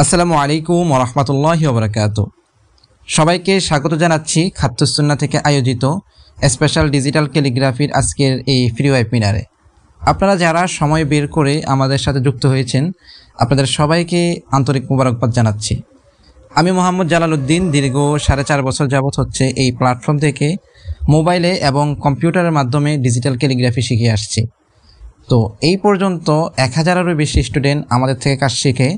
আসসালামু আলাইকুম ওয়া রাহমাতুল্লাহি ওয়া বারাকাতুহু। সবাইকে স্বাগত জানাচ্ছি খাতুসুন্নাহ থেকে আয়োজিত স্পেশাল ডিজিটাল ক্যালিগ্রাফির আজকের এই ফ্রি ওয়েবিনারে। আপনারা যারা সময় বের করে আমাদের সাথে যুক্ত হয়েছেন, আপনাদের সবাইকে আন্তরিক মোবারকবাদ জানাচ্ছি। আমি মোহাম্মদ জালালউদ্দিন দীর্ঘ 4.5 বছর যাবৎ হচ্ছে এই প্ল্যাটফর্ম থেকে মোবাইলে এবং কম্পিউটারের মাধ্যমে ডিজিটাল ক্যালিগ্রাফি শিখে আসছি। তো এই পর্যন্ত 1000-এরও বেশি স্টুডেন্ট আমাদের থেকে কাজ শিখে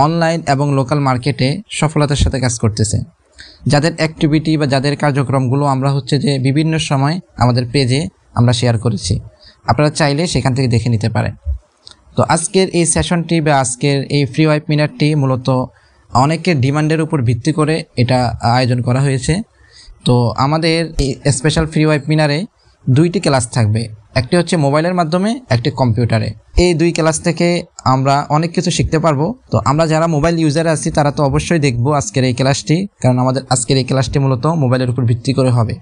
অনলাইন এবং লোকাল মার্কেটে সফলতার সাথে কাজ করতেছে। যাদের অ্যাক্টিভিটি বা যাদের কার্যক্রমগুলো আমরা হচ্ছে যে বিভিন্ন সময় আমাদের পেজে আমরা শেয়ার করেছি, আপনারা চাইলে সেখান থেকে দেখে নিতে পারেন। তো আজকের এই সেশনটি বা আজকের এই ফ্রি ওয়েবিনারটি মূলত অনেকের ডিমান্ডের উপর ভিত্তি করে এটা আয়োজন করা হয়েছে। তো আমাদের এই স্পেশাল ফ্রি ওয়েবিনারে 2টি ক্লাস থাকবে, একটি হচ্ছে মোবাইলের মাধ্যমে, একটি কম্পিউটারে। এই 2 ক্লাস থেকে আমরা অনেক কিছু শিখতে পারবো। তো আমরা যারা মোবাইল ইউজার আছি তারা তো অবশ্যই দেখব আজকের এই ক্লাসটি, কারণ আমাদের আজকের এই ক্লাসটি মূলত মোবাইলের উপর ভিত্তি করে হবে।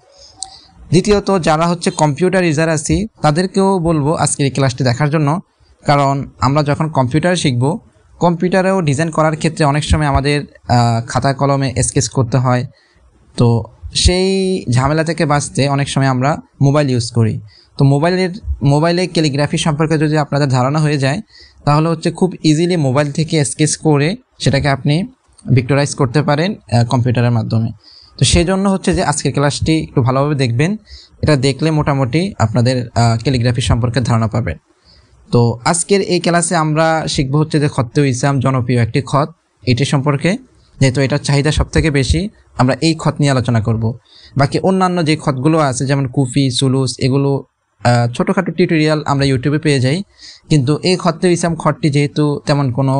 দ্বিতীয়ত যারা হচ্ছে কম্পিউটার ইউজার আছি তাদেরকেও বলবো আজকের এই ক্লাসটি দেখার জন্য, কারণ আমরা যখন কম্পিউটার শিখব, কম্পিউটারেও ডিজাইন করার ক্ষেত্রে অনেক সময় আমাদের খাতা কলমে স্কেচ করতে হয়। তো সেই ঝামেলা থেকে বাঁচতে অনেক সময় আমরা মোবাইল ইউজ করি। তো মোবাইলে ক্যালিগ্রাফি সম্পর্কে যদি আপনাদের ধারণা হয়ে যায়, তাহলে হচ্ছে খুব ইজিলি মোবাইল থেকে স্কেচ করে সেটাকে আপনি ভিক্টোরাইজ করতে পারেন কম্পিউটারের মাধ্যমে। তো সেই জন্য হচ্ছে যে আজকের ক্লাসটি একটু ভালোভাবে দেখবেন, এটা দেখলে মোটামুটি আপনাদের ক্যালিগ্রাফি সম্পর্কে ধারণা পাবেন। তো আজকের এই ক্লাসে আমরা শিখবো হচ্ছে যে খত্তে ইসলাম জনপ্রিয় একটি খত, এটি সম্পর্কে, যেহেতু এটার চাহিদা সবথেকে বেশি আমরা এই খত নিয়ে আলোচনা করব। বাকি অন্যান্য যে খতগুলো আছে যেমন কুফি, সুলুস, এগুলো ছোটোখাটো টিউটোরিয়াল আমরা ইউটিউবে পেয়ে যাই, কিন্তু এই খত্তে ইসলাম খতটি যেহেতু তেমন কোনো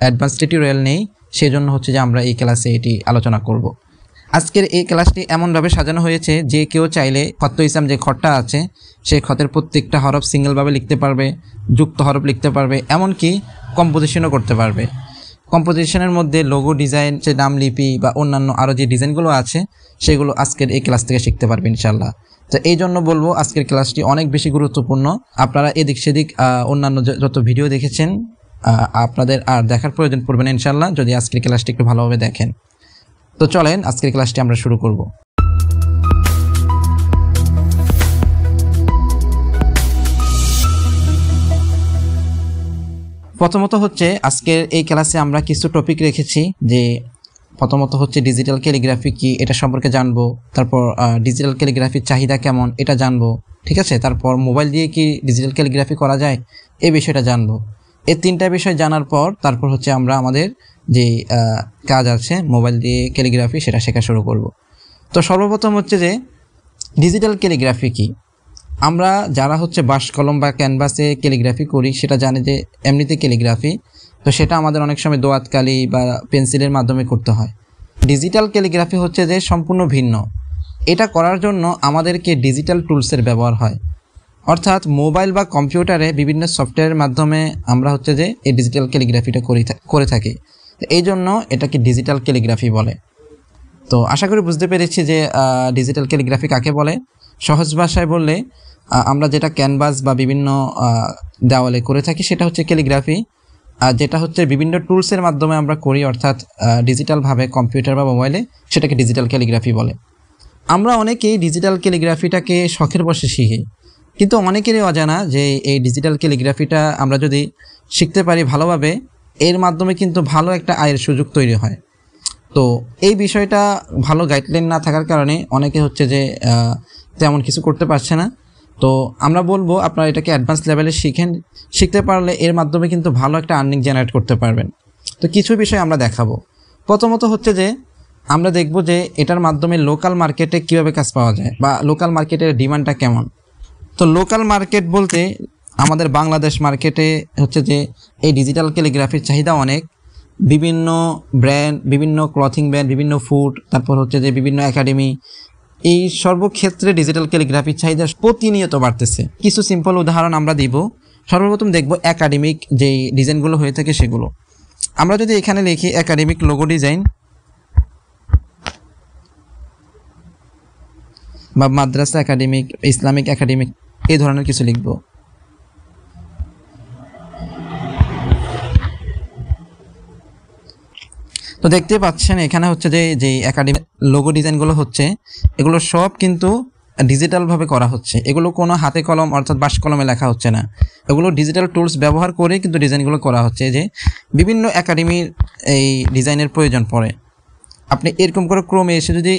অ্যাডভান্স টিউটোরিয়াল নেই, সেই জন্য হচ্ছে যে আমরা এই ক্লাসে এটি আলোচনা করব। আজকের এই ক্লাসটি এমনভাবে সাজানো হয়েছে যে কেউ চাইলে খত্তে ইসলাম যে খতটা আছে সেই খতের প্রত্যেকটা হরফ সিঙ্গেলভাবে লিখতে পারবে, যুক্ত হরফ লিখতে পারবে, এমনকি কম্পোজিশনও করতে পারবে। কম্পোজিশনের মধ্যে লোগো ডিজাইন, যে নাম লিপি বা অন্যান্য আরও যে ডিজাইনগুলো আছে সেগুলো আজকের এই ক্লাস থেকে শিখতে পারবে ইনশাল্লাহ। তো এই জন্য বলবো আজকের ক্লাসটি অনেক বেশি গুরুত্বপূর্ণ। আপনারা এদিক সেদিক অন্যান্য যত ভিডিও দেখেছেন আপনাদের আর দেখার প্রয়োজন পড়বে না ইনশাল্লাহ, যদি আজকের ক্লাসটি একটু ভালোভাবে দেখেন। তো চলেন আজকের ক্লাসটি আমরা শুরু করব। প্রথমত হচ্ছে আজকের এই ক্লাসে আমরা কিছু টপিক রেখেছি, যে প্রথমত হচ্ছে ডিজিটাল ক্যালিগ্রাফি কি এটা সম্পর্কে জানবো, তারপর ডিজিটাল ক্যালিগ্রাফির চাহিদা কেমন এটা জানবো, ঠিক আছে, তারপর মোবাইল দিয়ে কি ডিজিটাল ক্যালিগ্রাফি করা যায় এই বিষয়টা জানবো। এই 3টা বিষয় জানার পর তারপর হচ্ছে আমরা আমাদের যে কাজ আছে মোবাইল দিয়ে ক্যালিগ্রাফি সেটা শেখা শুরু করব। তো সর্বপ্রথম হচ্ছে যে ডিজিটাল ক্যালিগ্রাফি কি। আমরা যারা হচ্ছে বাঁশ কলম বা ক্যানভাসে ক্যালিগ্রাফি করি সেটা জানি যে এমনিতে ক্যালিগ্রাফি, তো সেটা আমাদের অনেক সময় দোয়াত কালি বা পেন্সিলের মাধ্যমে করতে হয়। ডিজিটাল ক্যালিগ্রাফি হচ্ছে যে সম্পূর্ণ ভিন্ন। এটা করার জন্য আমাদেরকে ডিজিটাল টুলসের ব্যবহার হয়, অর্থাৎ মোবাইল বা কম্পিউটারে বিভিন্ন সফটওয়্যারের মাধ্যমে আমরা হচ্ছে যে এই ডিজিটাল ক্যালিগ্রাফিটা করে থাকি। এই জন্য এটাকে ডিজিটাল ক্যালিগ্রাফি বলে। তো আশা করি বুঝতে পেরেছি যে ডিজিটাল ক্যালিগ্রাফি কাকে বলে। সহজ ভাষায় বললে আমরা যেটা ক্যানভাস বা বিভিন্ন দেওয়ালে করে থাকি সেটা হচ্ছে ক্যালিগ্রাফি, আর যেটা হচ্ছে বিভিন্ন টুলসের মাধ্যমে আমরা করি অর্থাৎ ডিজিটালভাবে কম্পিউটার বা মোবাইলে, সেটাকে ডিজিটাল ক্যালিগ্রাফি বলে। আমরা অনেকেই ডিজিটাল ক্যালিগ্রাফিটাকে শখের বশে শিখি, কিন্তু অনেকেরই অজানা যে এই ডিজিটাল ক্যালিগ্রাফিটা আমরা যদি শিখতে পারি ভালোভাবে, এর মাধ্যমে কিন্তু ভালো একটা আয়ের সুযোগ তৈরি হয়। তো এই বিষয়টা ভালো গাইডলাইন না থাকার কারণে অনেকে হচ্ছে যে তেমন কিছু করতে পারছে না। তো আমরা বলবো আপনারা এটাকে অ্যাডভান্স লেভেলে শিখতে পারলে এর মাধ্যমে কিন্তু ভালো একটা আর্নিং জেনারেট করতে পারবেন। তো কিছু বিষয় আমরা দেখাবো। প্রথমত হচ্ছে যে আমরা দেখব যে এটার মাধ্যমে লোকাল মার্কেটে কীভাবে কাজ পাওয়া যায় বা লোকাল মার্কেটের ডিমান্ডটা কেমন। তো লোকাল মার্কেট বলতে আমাদের বাংলাদেশ মার্কেটে হচ্ছে যে এই ডিজিটাল ক্যালিগ্রাফির চাহিদা অনেক। বিভিন্ন ব্র্যান্ড, বিভিন্ন ক্লথিং ব্র্যান্ড, বিভিন্ন ফুড, তারপর হচ্ছে যে বিভিন্ন একাডেমি, এই সর্বক্ষেত্রে ডিজিটাল ক্যালিগ্রাফির চাহিদা প্রতিনিয়ত বাড়তেছে। কিছু সিম্পল উদাহরণ আমরা দিব। সর্বপ্রথম দেখব একাডেমিক যেই ডিজাইনগুলো হয়ে থাকে সেগুলো। আমরা যদি এখানে লিখি একাডেমিক লোগো ডিজাইন বা মাদ্রাসা একাডেমিক, ইসলামিক একাডেমিক, এই ধরনের কিছু লিখব। তো দেখতে পাচ্ছেন এখানে হচ্ছে যে যেই একাডেমি লোগো ডিজাইনগুলো হচ্ছে এগুলো সব কিন্তু ডিজিটালভাবে করা হচ্ছে। এগুলো কোনো হাতে কলম অর্থাৎ বাঁশ কলমে লেখা হচ্ছে না, এগুলো ডিজিটাল টুলস ব্যবহার করে কিন্তু ডিজাইনগুলো করা হচ্ছে। যে বিভিন্ন একাডেমির এই ডিজাইনের প্রয়োজন পড়ে, আপনি এরকম করে ক্রমে এসে যদি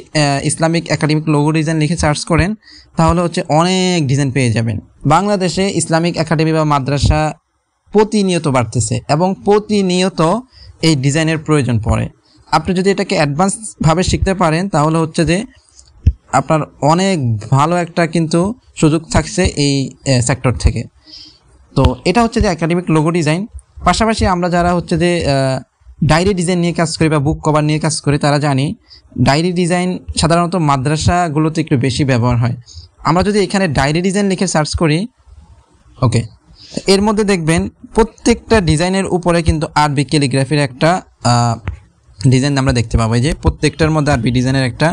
ইসলামিক একাডেমিক লোগো ডিজাইন লিখে সার্চ করেন তাহলে হচ্ছে অনেক ডিজাইন পেয়ে যাবেন। বাংলাদেশে ইসলামিক একাডেমি বা মাদ্রাসা প্রতিনিয়ত বাড়তেছে এবং প্রতিনিয়ত এই ডিজাইনের প্রয়োজন পড়ে। আপনি যদি এটাকে অ্যাডভান্সভাবে শিখতে পারেন তাহলে হচ্ছে যে আপনার অনেক ভালো একটা কিন্তু সুযোগ থাকছে এই সেক্টর থেকে। তো এটা হচ্ছে যে একাডেমিক লোগো ডিজাইন। পাশাপাশি আমরা যারা হচ্ছে যে ডায়েরি ডিজাইন নিয়ে কাজ করি বা বুক কভার নিয়ে কাজ করি তারা জানি ডায়েরি ডিজাইন সাধারণত মাদ্রাসাগুলোতে একটু বেশি ব্যবহার হয়। আমরা যদি এখানে ডায়েরি ডিজাইন লিখে সার্চ করি, ওকে, এর মধ্যে দেখবেন প্রত্যেকটা ডিজাইনের উপরে কিন্তু আরবি ক্যালিগ্রাফির একটা ডিজাইন আমরা দেখতে পাবো। যে প্রত্যেকটার মধ্যে আরবি ডিজাইনের একটা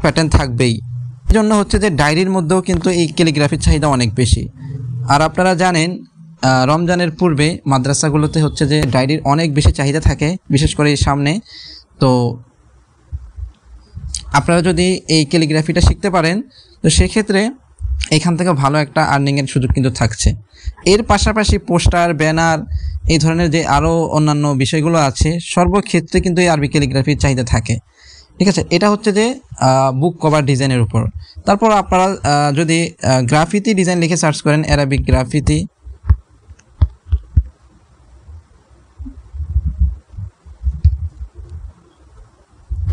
প্যাটার্ন থাকবেই। এই জন্য হচ্ছে যে ডায়েরির মধ্যেও কিন্তু এই ক্যালিগ্রাফির চাহিদা অনেক বেশি। আর আপনারা জানেন রমজানের পূর্বে মাদ্রাসাগুলোতে হচ্ছে যে ডায়েরির অনেক বেশি চাহিদা থাকে, বিশেষ করে এই সামনে। তো আপনারা যদি এই ক্যালিগ্রাফিটা শিখতে পারেন তো সেক্ষেত্রে এখান থেকে ভালো একটা আর্নিংয়ের সুযোগ কিন্তু থাকছে। এর পাশাপাশি পোস্টার, ব্যানার, এই ধরনের যে আরও অন্যান্য বিষয়গুলো আছে সর্বক্ষেত্রে কিন্তু এই আরবি ক্যালিগ্রাফির চাহিদা থাকে। ঠিক আছে, এটা হচ্ছে যে বুক কভার ডিজাইনের উপর। তারপর আপনারা যদি গ্রাফিতি ডিজাইন লিখে সার্চ করেন, Arabic graffiti,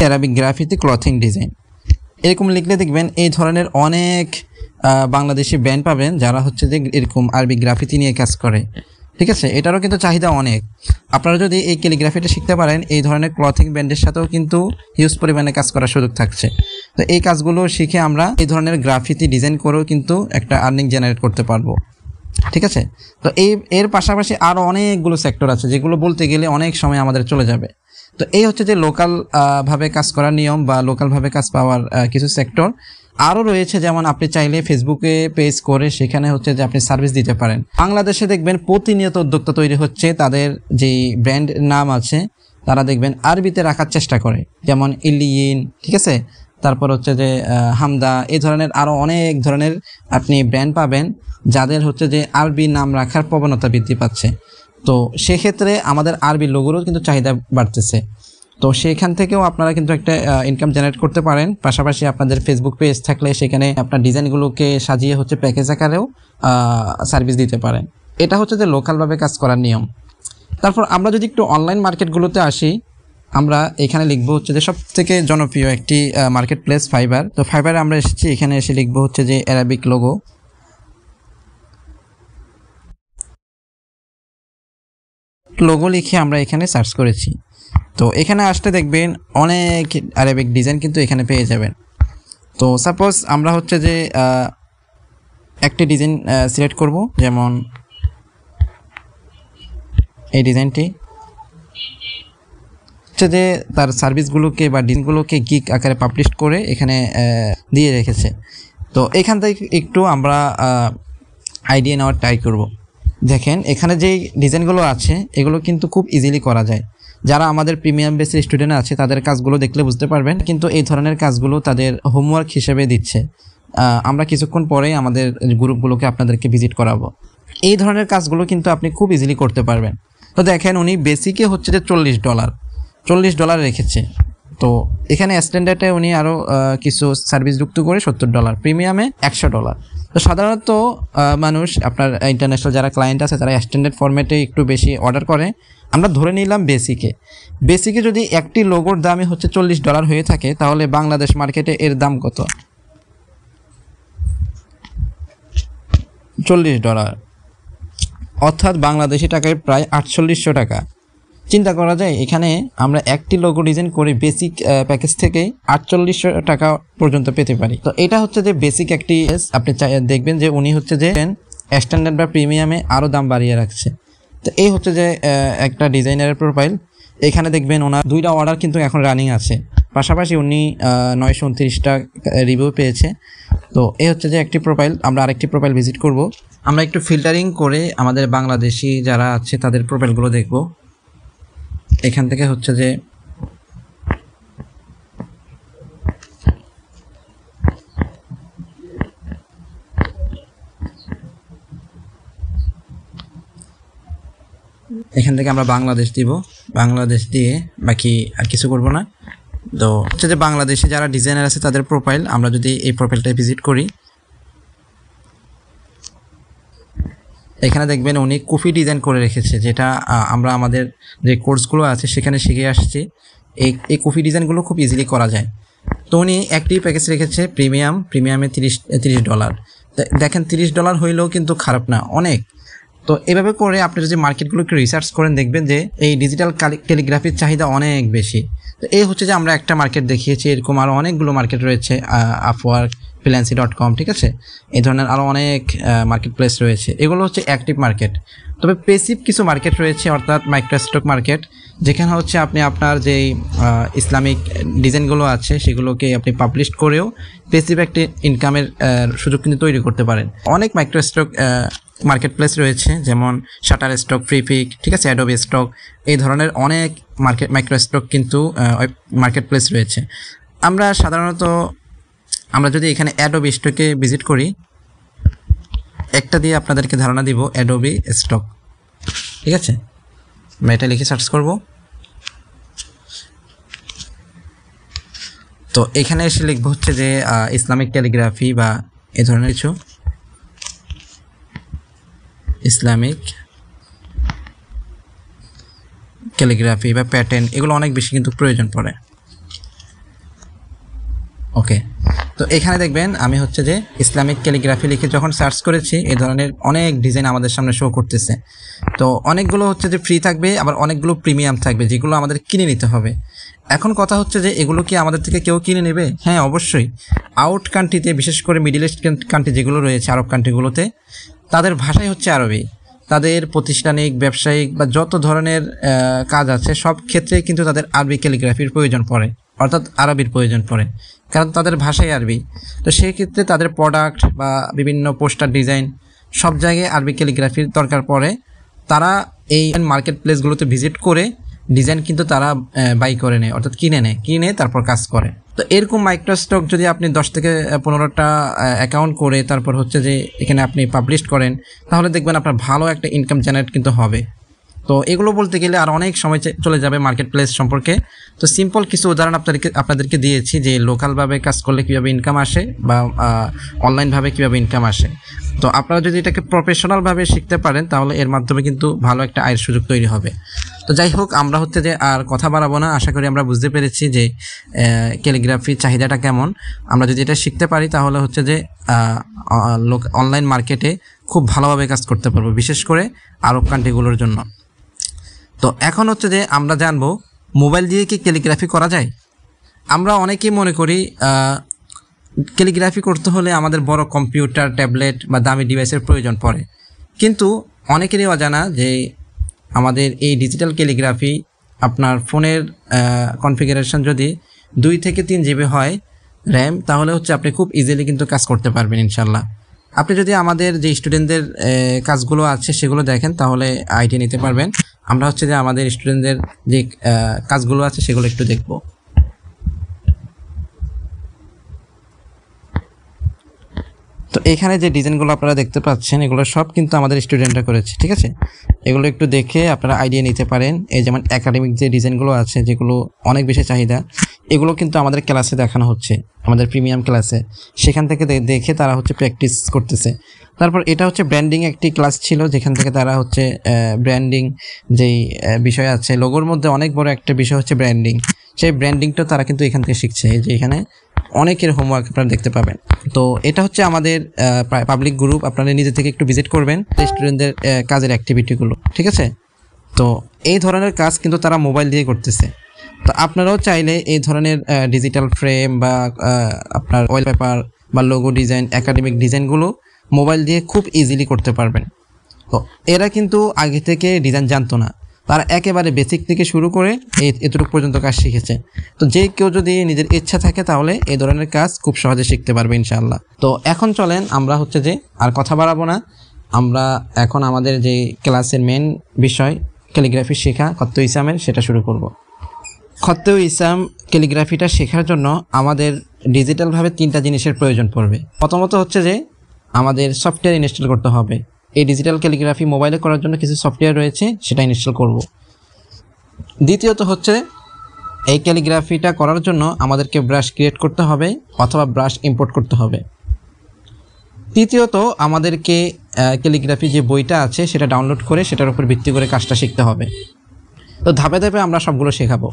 Arabic graffiti clothing design এরকম লিখলে দেখবেন এই ধরনের অনেক বাংলাদেশি ব্র্যান্ড পাবেন যারা হচ্ছে যে এরকম আরবি গ্রাফিতি নিয়ে কাজ করে। ঠিক আছে, এটারও কিন্তু চাহিদা অনেক। আপনারা যদি এই ক্যালিগ্রাফিটা শিখতে পারেন এই ধরনের ক্লথিং ব্র্যান্ডের সাথেও কিন্তু হিউজ পরিমাণে কাজ করার সুযোগ থাকছে। তো এই কাজগুলো শিখে আমরা এই ধরনের গ্রাফিতি ডিজাইন করেও কিন্তু একটা আর্নিং জেনারেট করতে পারবো। ঠিক আছে, তো এর পাশাপাশি আরও অনেকগুলো সেক্টর আছে যেগুলো বলতে গেলে অনেক সময় আমাদের চলে যাবে। তো এই হচ্ছে যে লোকাল ভাবে কাজ করার নিয়ম বা লোকালভাবে কাজ পাওয়ার কিছু সেক্টর আরও রয়েছে। যেমন আপনি চাইলে ফেসবুকে পেজ করে সেখানে হচ্ছে যে আপনি সার্ভিস দিতে পারেন। বাংলাদেশে দেখবেন প্রতিনিয়ত উদ্যোক্তা তৈরি হচ্ছে, তাদের যেই ব্র্যান্ড নাম আছে তারা দেখবেন আরবিতে রাখার চেষ্টা করে, যেমন ইলিয়িন, ঠিক আছে, তারপর হচ্ছে যে হামদা, এই ধরনের আরও অনেক ধরনের আপনি ব্র্যান্ড পাবেন যাদের হচ্ছে যে আরবি নাম রাখার প্রবণতা বৃদ্ধি পাচ্ছে। তো সেক্ষেত্রে আমাদের আরবি লোগোরও কিন্তু চাহিদা বাড়তেছে। তো সেখান থেকেও আপনারা কিন্তু একটা ইনকাম জেনারেট করতে পারেন। পাশাপাশি আপনাদের ফেসবুক পেজ থাকলে সেখানে আপনার ডিজাইনগুলোকে সাজিয়ে হচ্ছে প্যাকেজ আকারেও সার্ভিস দিতে পারেন। এটা হচ্ছে যে লোকালভাবে কাজ করার নিয়ম। তারপর আমরা যদি একটু অনলাইন মার্কেটগুলোতে আসি, আমরা এখানে লিখবো হচ্ছে যে সবথেকে জনপ্রিয় একটি মার্কেট প্লেস ফাইবার। তো ফাইবারে আমরা এসেছি, এখানে এসে লিখবো হচ্ছে যে অ্যারাবিক লোগো লিখে আমরা এখানে সার্চ করেছি। তো এখানে আসতে দেখবেন অনেক আরবিক ডিজাইন কিন্তু এখানে পেয়ে যাবেন। তো সাপোজ আমরা হচ্ছে যে একটি ডিজাইন সিলেক্ট করব, যেমন এই ডিজাইনটি হচ্ছে যে তার সার্ভিসগুলোকে বা ডিজাইনগুলোকে গিগ আকারে পাবলিশ করে এখানে দিয়ে রেখেছে। তো এখান থেকে একটু আমরা আইডিয়া নেওয়ার ট্রাই করব। দেখেন এখানে যেই ডিজাইনগুলো আছে এগুলো কিন্তু খুব ইজিলি করা যায়। যারা আমাদের প্রিমিয়াম বেসের স্টুডেন্ট আছে তাদের কাজগুলো দেখলে বুঝতে পারবেন, কিন্তু এই ধরনের কাজগুলো তাদের হোমওয়ার্ক হিসেবে দিচ্ছে। আমরা কিছুক্ষণ পরেই আমাদের গ্রুপগুলোকে আপনাদেরকে ভিজিট করাবো। এই ধরনের কাজগুলো কিন্তু আপনি খুব ইজিলি করতে পারবেন। তো দেখেন উনি বেসিকে হচ্ছে যে $40 রেখেছে। তো এখানে স্ট্যান্ডার্ডে উনি আরও কিছু সার্ভিস যুক্ত করে $70, প্রিমিয়ামে $100। তো সাধারণত মানুষ আপনার ইন্টারন্যাশনাল যারা ক্লায়েন্ট আছে তারা স্ট্যান্ডার্ড ফরম্যাটে একটু বেশি অর্ডার করে। আমরা ধরে নিলাম বেসিকে যদি একটি লোগোর দামই হচ্ছে $40 হয়ে থাকে তাহলে বাংলাদেশ মার্কেটে এর দাম কত? $40, অর্থাৎ বাংলাদেশি টাকায় প্রায় 4800 টাকা। চিন্তা করা যায় এখানে আমরা একটি লোগো ডিজাইন করে বেসিক প্যাকেজ থেকে 4800 টাকা পর্যন্ত পেতে পারি। তো এটা হচ্ছে যে বেসিক একটি, আপনি দেখবেন যে উনি হচ্ছে যে স্ট্যান্ডার্ড বা প্রিমিয়ামে আরও দাম বাড়িয়ে রাখছে। তো এই হচ্ছে যে একটা ডিজাইনারের প্রোফাইল। এখানে দেখবেন ওনার 2টা অর্ডার কিন্তু এখন রানিং আছে, পাশাপাশি উনি 929টা রিভিউ পেয়েছে। তো এই হচ্ছে যে একটি প্রোফাইল। আমরা আরেকটি প্রোফাইল ভিজিট করব। আমরা একটু ফিল্টারিং করে আমাদের বাংলাদেশি যারা আছে তাদের প্রোফাইলগুলো দেখব। এখান থেকে হচ্ছে যে এখান থেকে আমরা বাংলাদেশ দিব, বাংলাদেশ দিয়ে বাকি আর কিছু করব না। তো হচ্ছে যে বাংলাদেশে যারা ডিজাইনার আছে তাদের প্রোফাইল, আমরা যদি এই প্রোফাইলটায় ভিজিট করি, এখানে দেখবেন উনি কফি ডিজাইন করে রেখেছে, যেটা আমরা আমাদের যে কোর্সগুলো আছে সেখানে শিখে আসছি। এই কফি ডিজাইনগুলো খুব ইজিলি করা যায়। তো উনি একটি প্যাকেজ রেখেছে প্রিমিয়ামে $30। দেখেন $30 হইলেও কিন্তু খারাপ না, অনেক। তো এভাবে করে আপনি যদি মার্কেটগুলো একটু রিসার্চ করেন দেখবেন যে এই ডিজিটাল ক্যালিগ্রাফির চাহিদা অনেক বেশি। তো এই হচ্ছে যে আমরা একটা মার্কেট দেখিয়েছি, এরকম আরও অনেকগুলো মার্কেট রয়েছে, আপওয়ার্ক, freelancer.com, ঠিক আছে। এই ধরনের আরও অনেক মার্কেট প্লেস রয়েছে, এগুলো হচ্ছে অ্যাক্টিভ মার্কেট। তবে পেসিভ কিছু মার্কেট রয়েছে, অর্থাৎ মাইক্রোস্টক মার্কেট, যেখানে হচ্ছে আপনি আপনার যেই ইসলামিক ডিজাইনগুলো আছে সেগুলোকে আপনি পাবলিশ করেও পেসিভ একটি ইনকামের সুযোগ কিন্তু তৈরি করতে পারেন। অনেক মাইক্রোস্টক মার্কেট প্লেস রয়েছে, যেমন শাটারস্টক, ফ্রিপিক, ঠিক আছে, অ্যাডোবি স্টক, এই ধরনের অনেক মাইক্রোস্টক কিন্তু মার্কেট প্লেস রয়েছে। আমরা সাধারণত যদি এখানে অ্যাডোবি স্টকে ভিজিট করি, একটা দিয়ে আপনাদেরকে ধারণা দিব, অ্যাডোবি স্টক, ঠিক আছে। আমরা এটা লিখে সার্চ করব। তো এখানে এসে লিখবো হচ্ছে যে ইসলামিক ক্যালিগ্রাফি বা এ ধরনের কিছু, ইসলামিক ক্যালিগ্রাফি বা প্যাটার্ন, এগুলো অনেক বেশি কিন্তু প্রয়োজন পড়ে। ওকে, তো এখানে দেখবেন আমি হচ্ছে যে ইসলামিক ক্যালিগ্রাফি লিখে যখন সার্চ করেছি, এই ধরনের অনেক ডিজাইন আমাদের সামনে শো করতেছে। তো অনেকগুলো হচ্ছে যে ফ্রি থাকবে, আবার অনেকগুলো প্রিমিয়াম থাকবে, যেগুলো আমাদের কিনে নিতে হবে। এখন কথা হচ্ছে যে এগুলো কি আমাদের থেকে কেউ কিনে নেবে? হ্যাঁ, অবশ্যই। আউট কান্ট্রিতে, বিশেষ করে মিডল ইস্ট কান্ট্রি যেগুলো রয়েছে, আরব কান্ট্রিগুলোতে, তাদের ভাষাই হচ্ছে আরবি। তাদের প্রতিষ্ঠানিক, ব্যবসায়িক বা যত ধরনের কাজ আছে সব ক্ষেত্রেই কিন্তু তাদের আরবি ক্যালিগ্রাফির প্রয়োজন পড়ে, অর্থাৎ আরবির প্রয়োজন পড়ে, কারণ তাদের ভাষাই আরবি। তো সেই ক্ষেত্রে তাদের প্রোডাক্ট বা বিভিন্ন পোস্টার ডিজাইন সব জায়গায় আরবি ক্যালিগ্রাফির দরকার পড়ে। তারা এই মার্কেট প্লেসগুলোতে ভিজিট করে ডিজাইন কিন্তু তারা বাই করে নেয়, অর্থাৎ কিনে তারপর কাজ করে। তো এরকম মাইক্রোস্টক যদি আপনি 10 থেকে 15টা অ্যাকাউন্ট করে তারপর হচ্ছে যে এখানে আপনি পাবলিশ করেন, তাহলে দেখবেন আপনার ভালো একটা ইনকাম জেনারেট কিন্তু হবে। তো এগুলো বলতে গেলে আর অনেক সময় চলে যাবে মার্কেট প্লেস সম্পর্কে। তো সিম্পল কিছু উদাহরণ আপনাদেরকে দিয়েছি যে লোকালভাবে কাজ করলে কীভাবে ইনকাম আসে বা অনলাইনভাবে কীভাবে ইনকাম আসে। তো আপনারা যদি এটাকে প্রফেশনালভাবে শিখতে পারেন তাহলে এর মাধ্যমে কিন্তু ভালো একটা আয়ের সুযোগ তৈরি হবে। তো যাই হোক, আমরা হচ্ছে যে আর কথা বাড়াবো না। আশা করি আমরা বুঝতে পেরেছি যে ক্যালিগ্রাফির চাহিদাটা কেমন। আমরা যদি এটা শিখতে পারি তাহলে হচ্ছে যে অনলাইন মার্কেটে খুব ভালোভাবে কাজ করতে পারবো, বিশেষ করে আরব কান্ট্রিগুলোর জন্য। তো এখন হচ্ছে যে আমরা জানবো মোবাইল দিয়ে কি ক্যালিগ্রাফি করা যায়। আমরা অনেকেই মনে করি ক্যালিগ্রাফি করতে হলে আমাদের বড় কম্পিউটার, ট্যাবলেট বা দামি ডিভাইসের প্রয়োজন পড়ে, কিন্তু অনেকেরই অজানা যে আমাদের এই ডিজিটাল ক্যালিগ্রাফি আপনার ফোনের কনফিগারেশন যদি 2 থেকে 3 GB হয় র্যাম, তাহলে হচ্ছে আপনি খুব ইজিলি কিন্তু কাজ করতে পারবেন ইনশাল্লাহ। আপনি যদি আমাদের যে স্টুডেন্টদের কাজগুলো আছে সেগুলো দেখেন তাহলে আইডিয়া নিতে পারবেন। আমরা হচ্ছে যে আমাদের স্টুডেন্টদের যে কাজগুলো আছে সেগুলো একটু দেখব। তো এখানে যে ডিজাইনগুলো আপনারা দেখতে পাচ্ছেন এগুলো সব কিন্তু আমাদের স্টুডেন্টরা করেছে, ঠিক আছে। এগুলো একটু দেখে আপনারা আইডিয়া নিতে পারেন। এই যেমন একাডেমিক যে ডিজাইনগুলো আছে যেগুলো অনেক বেশি চাহিদা, এগুলো কিন্তু আমাদের ক্লাসে দেখানো হচ্ছে, আমাদের প্রিমিয়াম ক্লাসে। সেখান থেকে দেখে তারা হচ্ছে প্র্যাকটিস করতেছে। তারপর এটা হচ্ছে ব্র্যান্ডিং একটি ক্লাস ছিল, যেখান থেকে তারা হচ্ছে ব্র্যান্ডিং যেই বিষয় আছে, লোগোর মধ্যে অনেক বড় একটা বিষয় হচ্ছে ব্র্যান্ডিং। সেই ব্র্যান্ডিংটা তারা কিন্তু এখান থেকে শিখছে। এই যে এখানে অনেকের হোমওয়ার্ক আপনারা দেখতে পাবেন। তো এটা হচ্ছে আমাদের পাবলিক গ্রুপ, আপনারা নিজে থেকে একটু ভিজিট করবেন স্টুডেন্টদের কাজের অ্যাক্টিভিটিগুলো, ঠিক আছে। তো এই ধরনের কাজ কিন্তু তারা মোবাইল দিয়ে করতেছে। তো আপনারাও চাইলে এই ধরনের ডিজিটাল ফ্রেম বা আপনার অয়েল পেপার বা লোগো ডিজাইন, একাডেমিক ডিজাইনগুলো মোবাইল দিয়ে খুব ইজিলি করতে পারবেন। তো এরা কিন্তু আগে থেকে ডিজাইন জানতো না, তারা একেবারে বেসিক থেকে শুরু করে এতটুকু পর্যন্ত কাজ শিখেছে। তো যে কেউ যদি নিজের ইচ্ছা থাকে তাহলে এই ধরনের কাজ খুব সহজে শিখতে পারবে ইনশাআল্লাহ। তো এখন চলেন আমরা হচ্ছে যে আর কথা বাড়াবো না, আমরা এখন আমাদের যে ক্লাসের মেন বিষয় ক্যালিগ্রাফি শেখা খত্ত ইসামের সেটা শুরু করব। খত্ত ইসাম ক্যালিগ্রাফিটা শেখার জন্য আমাদের ডিজিটালভাবে 3টা জিনিসের প্রয়োজন পড়বে। প্রথমত হচ্ছে যে আমাদের সফটওয়্যার ইনস্টল করতে হবে। এই ডিজিটাল ক্যালিগ্রাফি মোবাইলে করার জন্য কিছু সফটওয়্যার রয়েছে, সেটা ইনস্টল করব। দ্বিতীয়ত হচ্ছে এই ক্যালিগ্রাফিটা করার জন্য আমাদেরকে ব্রাশ ক্রিয়েট করতে হবে অথবা ব্রাশ ইম্পোর্ট করতে হবে। তৃতীয়ত আমাদেরকে ক্যালিগ্রাফি যে বইটা আছে সেটা ডাউনলোড করে সেটার উপর ভিত্তি করে কাজটা শিখতে হবে। তো ধাপে ধাপে আমরা সবগুলো শেখাবো।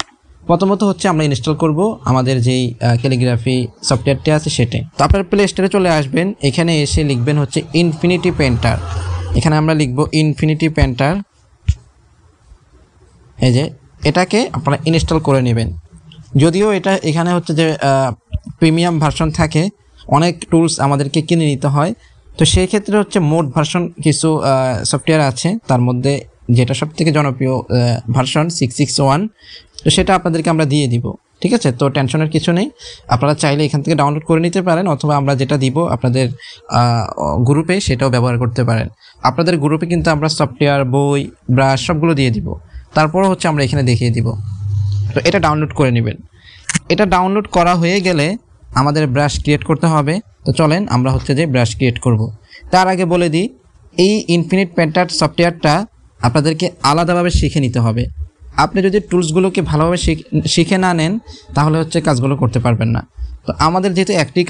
প্রথমত হচ্ছে আমরা ইনস্টল করব আমাদের যেই ক্যালিগ্রাফি সফটওয়্যারটি আছে সেটাই। তো আপনার প্লে স্টোরে চলে আসবেন, এখানে এসে লিখবেন হচ্ছে ইনফিনিটি পেন্টার। এখানে আমরা লিখব ইনফিনিটি পেন্টার। এই যে এটাকে আপনারা ইনস্টল করে নেবেন। যদিও এটা এখানে হচ্ছে যে প্রিমিয়াম ভার্সন থাকে, অনেক টুলস আমাদেরকে কিনে নিতে হয়। তো সেই ক্ষেত্রে হচ্ছে মোড ভার্সন কিছু সফটওয়্যার আছে, তার মধ্যে যেটা সবথেকে জনপ্রিয় ভার্সন 661, তো সেটা আপনাদেরকে আমরা দিয়ে দিব। ঠিক আছে, তো টেনশনের কিছু নেই, আপনারা চাইলে এখান থেকে ডাউনলোড করে নিতে পারেন অথবা আমরা যেটা দিব আপনাদের গ্রুপে সেটাও ব্যবহার করতে পারেন। আপনাদের গ্রুপে কিন্তু আমরা সফটওয়্যার, বই, ব্রাশ সবগুলো দিয়ে দিব, তারপরও হচ্ছে আমরা এখানে দেখিয়ে দিব। তো এটা ডাউনলোড করে নেবেন। এটা ডাউনলোড করা হয়ে গেলে আমাদের ব্রাশ ক্রিয়েট করতে হবে। তো চলেন আমরা হচ্ছে যে ব্রাশ ক্রিয়েট করব। তার আগে বলে দিই, এই ইনফিনিট পেন্টার সফটওয়্যারটা আপনাদেরকে আলাদাভাবে শিখে নিতে হবে। আপনি যদি টুলসগুলোকে ভালোভাবে শিখে না নেন তাহলে হচ্ছে কাজগুলো করতে পারবেন না। তো আমাদের যেহেতু একটি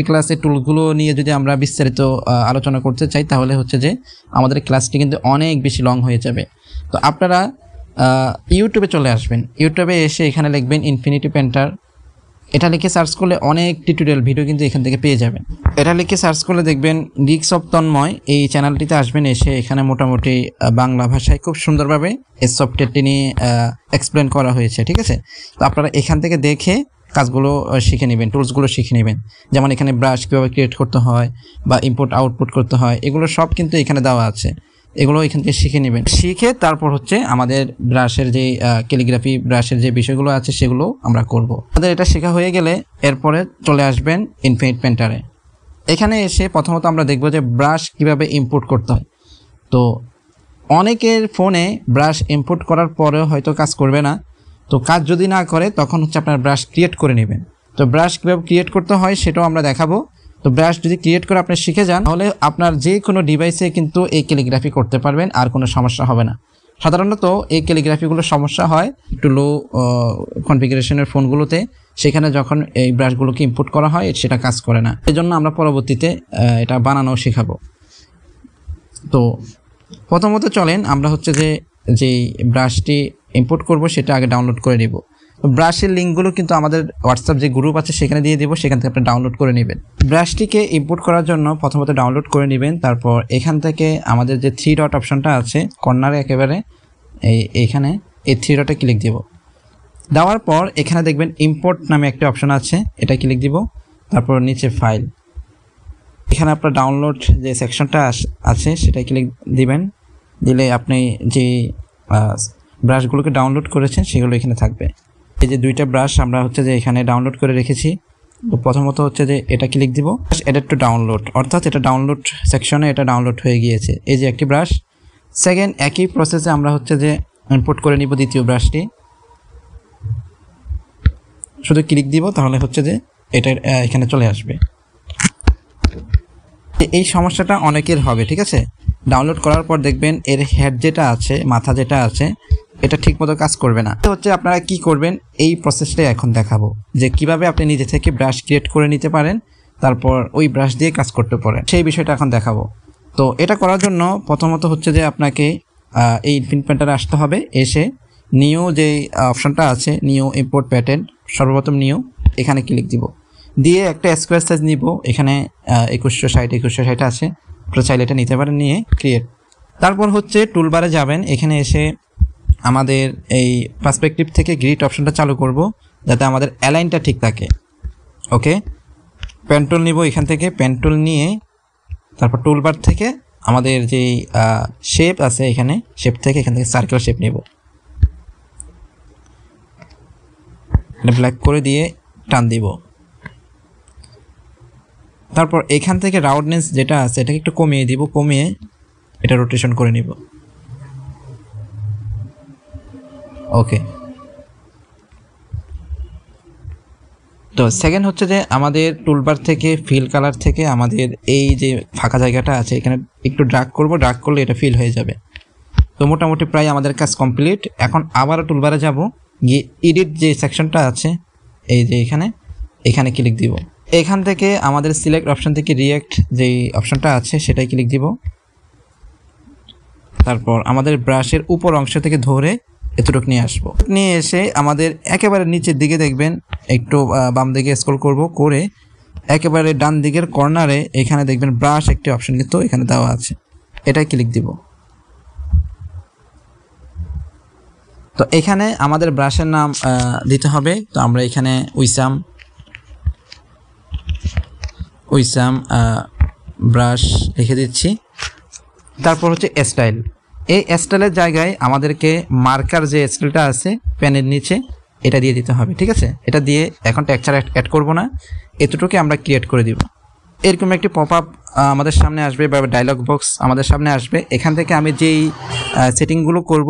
ক্লাসে টুলসগুলো নিয়ে যদি আমরা বিস্তারিত আলোচনা করতে চাই তাহলে হচ্ছে যে আমাদের ক্লাসটি কিন্তু অনেক বেশি লং হয়ে যাবে। তো আপনারা ইউটিউবে চলে আসবেন, ইউটিউবে এসে এখানে লিখবেন ইনফিনিটি পেন্টার। এটা লিখে সার্চ করলে অনেক টিউটোরিয়াল ভিডিও কিন্তু এখান থেকে পেয়ে যাবেন। এটা লিখে সার্চ করলে দেখবেন গিকস অফ তন্ময়, এই চ্যানেলটিতে আসবেন। এসে এখানে মোটামুটি বাংলা ভাষায় খুব সুন্দরভাবে এই সফটওয়্যারটি নিয়ে এক্সপ্লেন করা হয়েছে। ঠিক আছে, তো আপনারা এখান থেকে দেখে কাজগুলো শিখে নেবেন, টুলসগুলো শিখে নেবেন। যেমন এখানে ব্রাশ কীভাবে ক্রিয়েট করতে হয় বা ইম্পোর্ট আউটপুট করতে হয়, এগুলো সব কিন্তু এখানে দেওয়া আছে। এগুলো এখান থেকে শিখে নেবেন। শিখে তারপর হচ্ছে আমাদের ব্রাশের যে ক্যালিগ্রাফি ব্রাশের যে বিষয়গুলো আছে সেগুলো আমরা করব। আমাদের এটা শেখা হয়ে গেলে এরপরে চলে আসবেন ইনফিনিট পেন্টারে। এখানে এসে প্রথমত আমরা দেখব যে ব্রাশ কিভাবে ইম্পোর্ট করতে হয়। তো অনেকের ফোনে ব্রাশ ইম্পোর্ট করার পরেও হয়তো কাজ করবে না। তো কাজ যদি না করে তখন হচ্ছে আপনার ব্রাশ ক্রিয়েট করে নেবেন। তো ব্রাশ কীভাবে ক্রিয়েট করতে হয় সেটাও আমরা দেখাবো। তো ব্রাশ যদি ক্রিয়েট করে আপনি শিখে যান তাহলে আপনার যে কোনো ডিভাইসে কিন্তু এই ক্যালিগ্রাফি করতে পারবেন, আর কোনো সমস্যা হবে না। সাধারণত এই ক্যালিগ্রাফিগুলো সমস্যা হয় একটু লো কনফিগারেশনের ফোনগুলোতে, সেখানে যখন এই ব্রাশগুলোকে ইম্পোর্ট করা হয় সেটা কাজ করে না। এই জন্য আমরা পরবর্তীতে এটা বানানো শেখাবো। তো প্রথমত চলেন আমরা হচ্ছে যেই ব্রাশটি ইম্পোর্ট করব সেটা আগে ডাউনলোড করে নেব। ব্রাশের লিঙ্কগুলো কিন্তু আমাদের হোয়াটসঅ্যাপ যে গ্রুপ আছে সেখানে দিয়ে দেবো, সেখান থেকে আপনি ডাউনলোড করে নেবেন। ব্রাশটিকে ইম্পোর্ট করার জন্য প্রথমত ডাউনলোড করে নেবেন। তারপর এখান থেকে আমাদের যে 3 ডট অপশনটা আছে কর্নারে একেবারে এইখানে এই 3 ডটে ক্লিক দেব। দেওয়ার পর এখানে দেখবেন ইম্পোর্ট নামে একটা অপশন আছে, এটা ক্লিক দিব। তারপর নিচে ফাইল, এখানে আপনার ডাউনলোড যে সেকশনটা আছে সেটা ক্লিক দিবেন। দিলে আপনি যে ব্রাশগুলোকে ডাউনলোড করেছেন সেগুলো এখানে থাকবে। এই যে 2টা ব্রাশ আমরা হচ্ছে যে এখানে ডাউনলোড করে রেখেছি। তো প্রথমত হচ্ছে যে এটা ক্লিক দিব, এডিট টু ডাউনলোড, অর্থাৎ এটা ডাউনলোড সেকশনে এটা ডাউনলোড হয়ে গিয়েছে। এই যে একটি ব্রাশ। সেকেন্ড একই প্রসেসে আমরা হচ্ছে যে ইম্পোর্ট করে নিব দ্বিতীয় ব্রাশটি। শুধু ক্লিক দিব তাহলে হচ্ছে যে এটা এখানে চলে আসবে। এই সমস্যাটা অনেকের হবে, ঠিক আছে। ডাউনলোড করার পর দেখবেন এর হেড যেটা আছে, মাথা যেটা আছে, এটা ঠিকমতো কাজ করবে না। হচ্ছে আপনারা কি করবেন এই প্রসেসটাই এখন দেখাবো, যে কিভাবে আপনি নিজে থেকে ব্রাশ ক্রিয়েট করে নিতে পারেন, তারপর ওই ব্রাশ দিয়ে কাজ করতে পারেন, সেই বিষয়টা এখন দেখাবো। তো এটা করার জন্য প্রথমত হচ্ছে যে আপনাকে এই ইনফিনিট পেন্টারে আসতে হবে। এসে নিউ যে অপশনটা আছে, নিউ ইম্পোর্ট প্যাটার্ন, সর্বপ্রথম নিউ, এখানে ক্লিক দিব। দিয়ে একটা স্কোয়ার সাইজ নিব, এখানে 2160 আছে, আপনারা চাইলে এটা নিতে পারেন, নিয়ে ক্রিয়েট। তারপর হচ্ছে টুলবারে যাবেন, এখানে এসে আমাদের এই পার্সপেক্টিভ থেকে গ্রিড অপশনটা চালু করব যাতে আমাদের অ্যালাইনটা ঠিক থাকে। ওকে, পেন টুল নিব, এখান থেকে পেন টুল নিয়ে তারপর টুলবার থেকে আমাদের যেই শেপ আছে এখানে, শেপ থেকে এখান থেকে সার্কেল শেপ নিব, এটা ব্ল্যাক করে দিয়ে টান দিব। তারপর এখান থেকে রাউন্ডনেস যেটা আছে এটাকে একটু কমিয়ে দিব, কমিয়ে এটা রোটেশন করে নিব। ওকে। তো সেকেন্ড হচ্ছে যে আমাদের টুলবার থেকে ফিল কালার থেকে আমাদের এই যে ফাঁকা জায়গাটা আছে এখানে একটু ড্র্যাগ করব, ড্র্যাগ করলে এটা ফিল হয়ে যাবে। তো মোটামুটি প্রায় আমাদের কাজ কমপ্লিট। এখন আবারও টুলবারে যাব, গিয়ে এডিট যে সেকশনটা আছে এই যে এখানে ক্লিক দিব। এখান থেকে আমাদের সিলেক্ট অপশন থেকে রিঅ্যাক্ট যেই অপশনটা আছে সেটাই ক্লিক দিব। তারপর আমাদের ব্রাশের উপর অংশ থেকে ধরে এতটুকু নিয়ে আসবো, নিয়ে এসে আমাদের একেবারে নিচের দিকে দেখবেন একটু বাম দিকে স্ক্রল করব, করে একেবারে ডান দিকের কর্নারে এখানে দেখবেন ব্রাশ একটি অপশন কিন্তু এখানে দেওয়া আছে, এটাই ক্লিক দিব। তো এখানে আমাদের ব্রাশের নাম দিতে হবে। তো আমরা এখানে উইসাম ব্রাশ লিখে দিচ্ছি। তারপর হচ্ছে স্টাইল, এই স্টাইলের জায়গায় আমাদেরকে মার্কার যে স্টাইলটা আছে পেনের নিচে এটা দিয়ে দিতে হবে, ঠিক আছে। এটা দিয়ে এখন টেক্সচার অ্যাড করব না, এতটুকু আমরা ক্রিয়েট করে দিব। এরকম একটি পপ আপ আমাদের সামনে আসবে বা ডায়লগ বক্স আমাদের সামনে আসবে। এখান থেকে আমি যেই সেটিংগুলো করব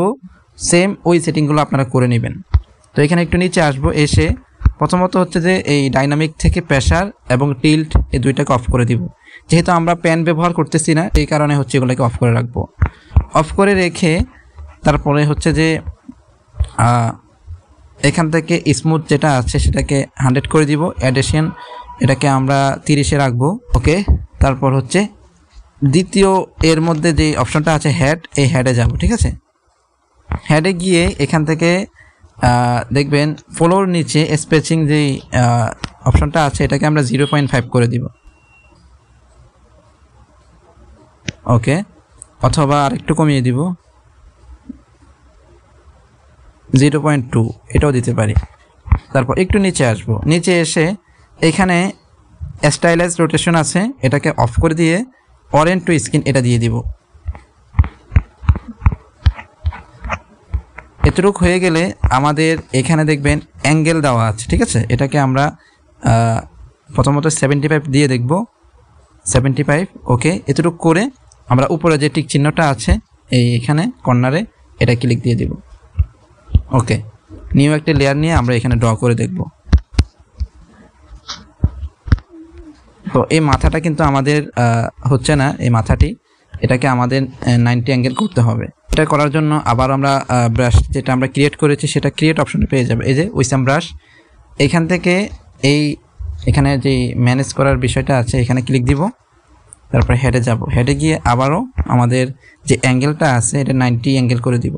সেম ওই সেটিংগুলো আপনারা করে নেবেন। তো এখানে একটু নিচে আসবো, এসে প্রথমত হচ্ছে যে এই ডাইনামিক থেকে প্রেসার এবং টিল্ট এই দুইটাকে অফ করে দিব। যেহেতু আমরা পেন ব্যবহার করতেছি না এই কারণে হচ্ছে এগুলোকে অফ করে রাখবো। অফ করে রেখে তারপরে হচ্ছে যে এখান থেকে স্মুথ যেটা আছে সেটাকে 100 করে দিব। অ্যাডিশন এটাকে আমরা 30-এ রাখবো, ওকে। তারপর হচ্ছে দ্বিতীয় এর মধ্যে যে অপশনটা আছে হেড, এই হেডে যাব, ঠিক আছে। হেডে গিয়ে এখান থেকে দেখবেন ফলোর নিচে স্পেসিং যেই অপশনটা আছে এটাকে আমরা 0.5 করে দিব, ওকে। অথবা আরেকটু কমিয়ে দিব, 0.2 এটাও দিতে পারি। তারপর একটু নিচে আসব, নিচে এসে এখানে স্টাইলাইজ রোটেশন আছে এটাকে অফ করে দিয়ে অরেঞ্জ টু স্কিন এটা দিয়ে দিব। এতটুকু হয়ে গেলে আমাদের এখানে দেখবেন অ্যাঙ্গেল দেওয়া আছে, ঠিক আছে। এটাকে আমরা প্রথমত 75 দিয়ে দেখব, 75, ওকে। এতটুকু করে আমরা উপরে যে টিক চিহ্নটা আছে এখানে কর্নারে এটা ক্লিক দিয়ে দিব, ওকে। নিউ একটা লেয়ার নিয়ে আমরা এখানে ড্র করে দেখব। তো এই মাথাটা কিন্তু আমাদের হচ্ছে না, এই মাথাটি এটাকে আমাদের 90 অ্যাঙ্গেল করতে হবে। এটা করার জন্য আবার আমরা ব্রাশ যেটা আমরা ক্রিয়েট করেছি সেটা ক্রিয়েট অপশনে পেয়ে যাবে, এই যে উইসাম ব্রাশ। এখান থেকে এখানে যে ম্যানেজ করার বিষয়টা আছে এখানে ক্লিক দিব। তারপরে হেডে যাব, হেডে গিয়ে আবারও আমাদের যে অ্যাঙ্গেলটা আছে এটা 90 অ্যাঙ্গেল করে দিব।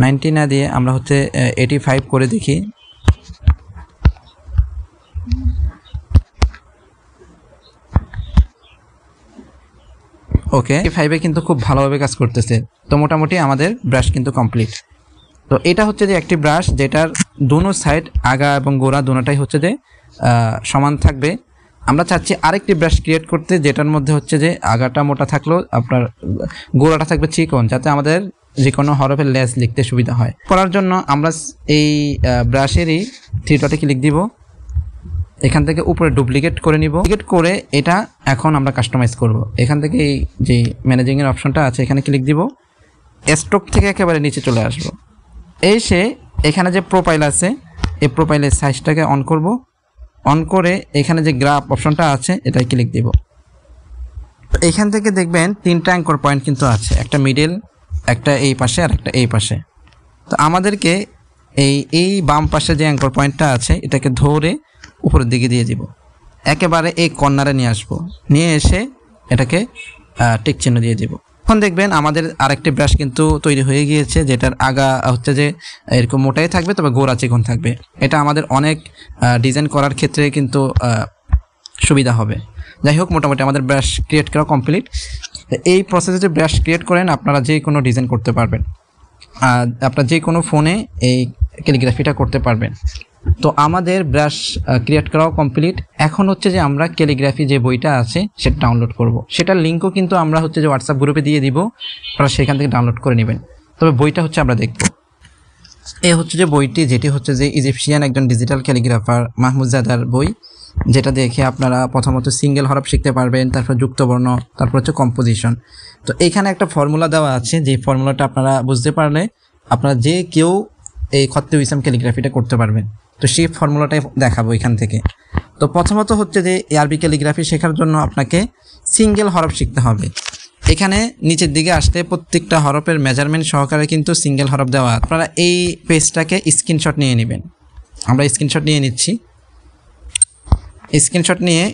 90 না দিয়ে আমরা হচ্ছে 85 করে দেখি, ওকে। 85-এ কিন্তু খুব ভালোভাবে কাজ করতেছে। তো মোটামুটি আমাদের ব্রাশ কিন্তু কমপ্লিট। তো এটা হচ্ছে যে একটি ব্রাশ যেটার দুনো সাইড আগা এবং গোড়া দুটোটাই হচ্ছে যে সমান থাকবে। আমরা চাচ্ছি আরেকটি ব্রাশ ক্রিয়েট করতে যেটার মধ্যে হচ্ছে যে আগাটা মোটা থাকলেও আপনার গোড়াটা থাকবে চিকন, যাতে আমাদের যে কোনো হরফের লেস লিখতে সুবিধা হয়। করার জন্য আমরা এই ব্রাশেরই 3 ডটে ক্লিক দিব, এখান থেকে উপরে ডুপ্লিকেট করে নিব। ডুপ্লিকেট করে এটা এখন আমরা কাস্টমাইজ করব। এখান থেকে এই যে ম্যানেজিংয়ের অপশনটা আছে এখানে ক্লিক দিব, স্ট্রোক থেকে একেবারে নিচে চলে আসব। এসে এখানে যে প্রোফাইল আছে এই প্রোফাইলের সাইজটাকে অন করব, অন করে এখানে যে গ্রাফ অপশনটা আছে এটাই ক্লিক দিব। এখান থেকে দেখবেন 3টা অ্যাঙ্কর পয়েন্ট কিন্তু আছে, একটা মিডল, একটা এই পাশে আর একটা এই পাশে। তো আমাদেরকে এই বাম পাশে যে অ্যাঙ্কর পয়েন্টটা আছে এটাকে ধরে উপরের দিকে দিয়ে দিব, একেবারে এই কর্নারে নিয়ে আসবো, নিয়ে এসে এটাকে টিক চিহ্ন দিয়ে দিব। এখন দেখবেন আমাদের আরেকটি ব্রাশ কিন্তু তৈরি হয়ে গিয়েছে, যেটার আগা হচ্ছে যে এরকম মোটাই থাকবে তবে গোড়া চিকন থাকবে। এটা আমাদের অনেক ডিজাইন করার ক্ষেত্রে কিন্তু সুবিধা হবে। যাই হোক, মোটামুটি আমাদের ব্রাশ ক্রিয়েট করা কমপ্লিট। এই প্রসেসে যে ব্রাশ ক্রিয়েট করেন আপনারা যে কোনো ডিজাইন করতে পারবেন, আপনারা যে কোনো ফোনে এই ক্যালিগ্রাফিটা করতে পারবেন। তো আমাদের ব্রাশ ক্রিয়েট করাও কমপ্লিট। এখন হচ্ছে যে আমরা ক্যালিগ্রাফি যে বইটা আছে সেটা ডাউনলোড করব। সেটার লিঙ্কও কিন্তু আমরা হচ্ছে যে হোয়াটসঅ্যাপ গ্রুপে দিয়ে দিব, আপনারা সেখান থেকে ডাউনলোড করে নেবেন। তবে বইটা হচ্ছে আমরা দেখব। এই হচ্ছে যে বইটি, যেটি হচ্ছে যে ইজিপশিয়ান একজন ডিজিটাল ক্যালিগ্রাফার মাহমুদ জাদার বই। যেটা দেখে আপনারা প্রথমত সিঙ্গেল হরফ শিখতে পারবেন, তারপর যুক্তবর্ণ, তারপর হচ্ছে কম্পোজিশন। তো এখানে একটা ফর্মুলা দেওয়া আছে, যে ফর্মুলাটা আপনারা বুঝতে পারলে আপনারা যে কেউ এই খত্তে উইসাম ক্যালিগ্রাফিটা করতে পারবেন। তো সেই ফর্মুলাটাই দেখাবো এখান থেকে। তো প্রথমত হচ্ছে যে এই আরবি ক্যালিগ্রাফি শেখার জন্য আপনাকে সিঙ্গেল হরফ শিখতে হবে। এখানে নিচের দিকে আসলে প্রত্যেকটা হরফের মেজারমেন্ট সহকারে কিন্তু সিঙ্গেল হরফ দেওয়া। আপনারা এই পেজটাকে স্ক্রিনশট নিয়ে নেবেন। আমরা স্ক্রিনশট নিয়ে নিচ্ছি। স্ক্রিনশট নিয়ে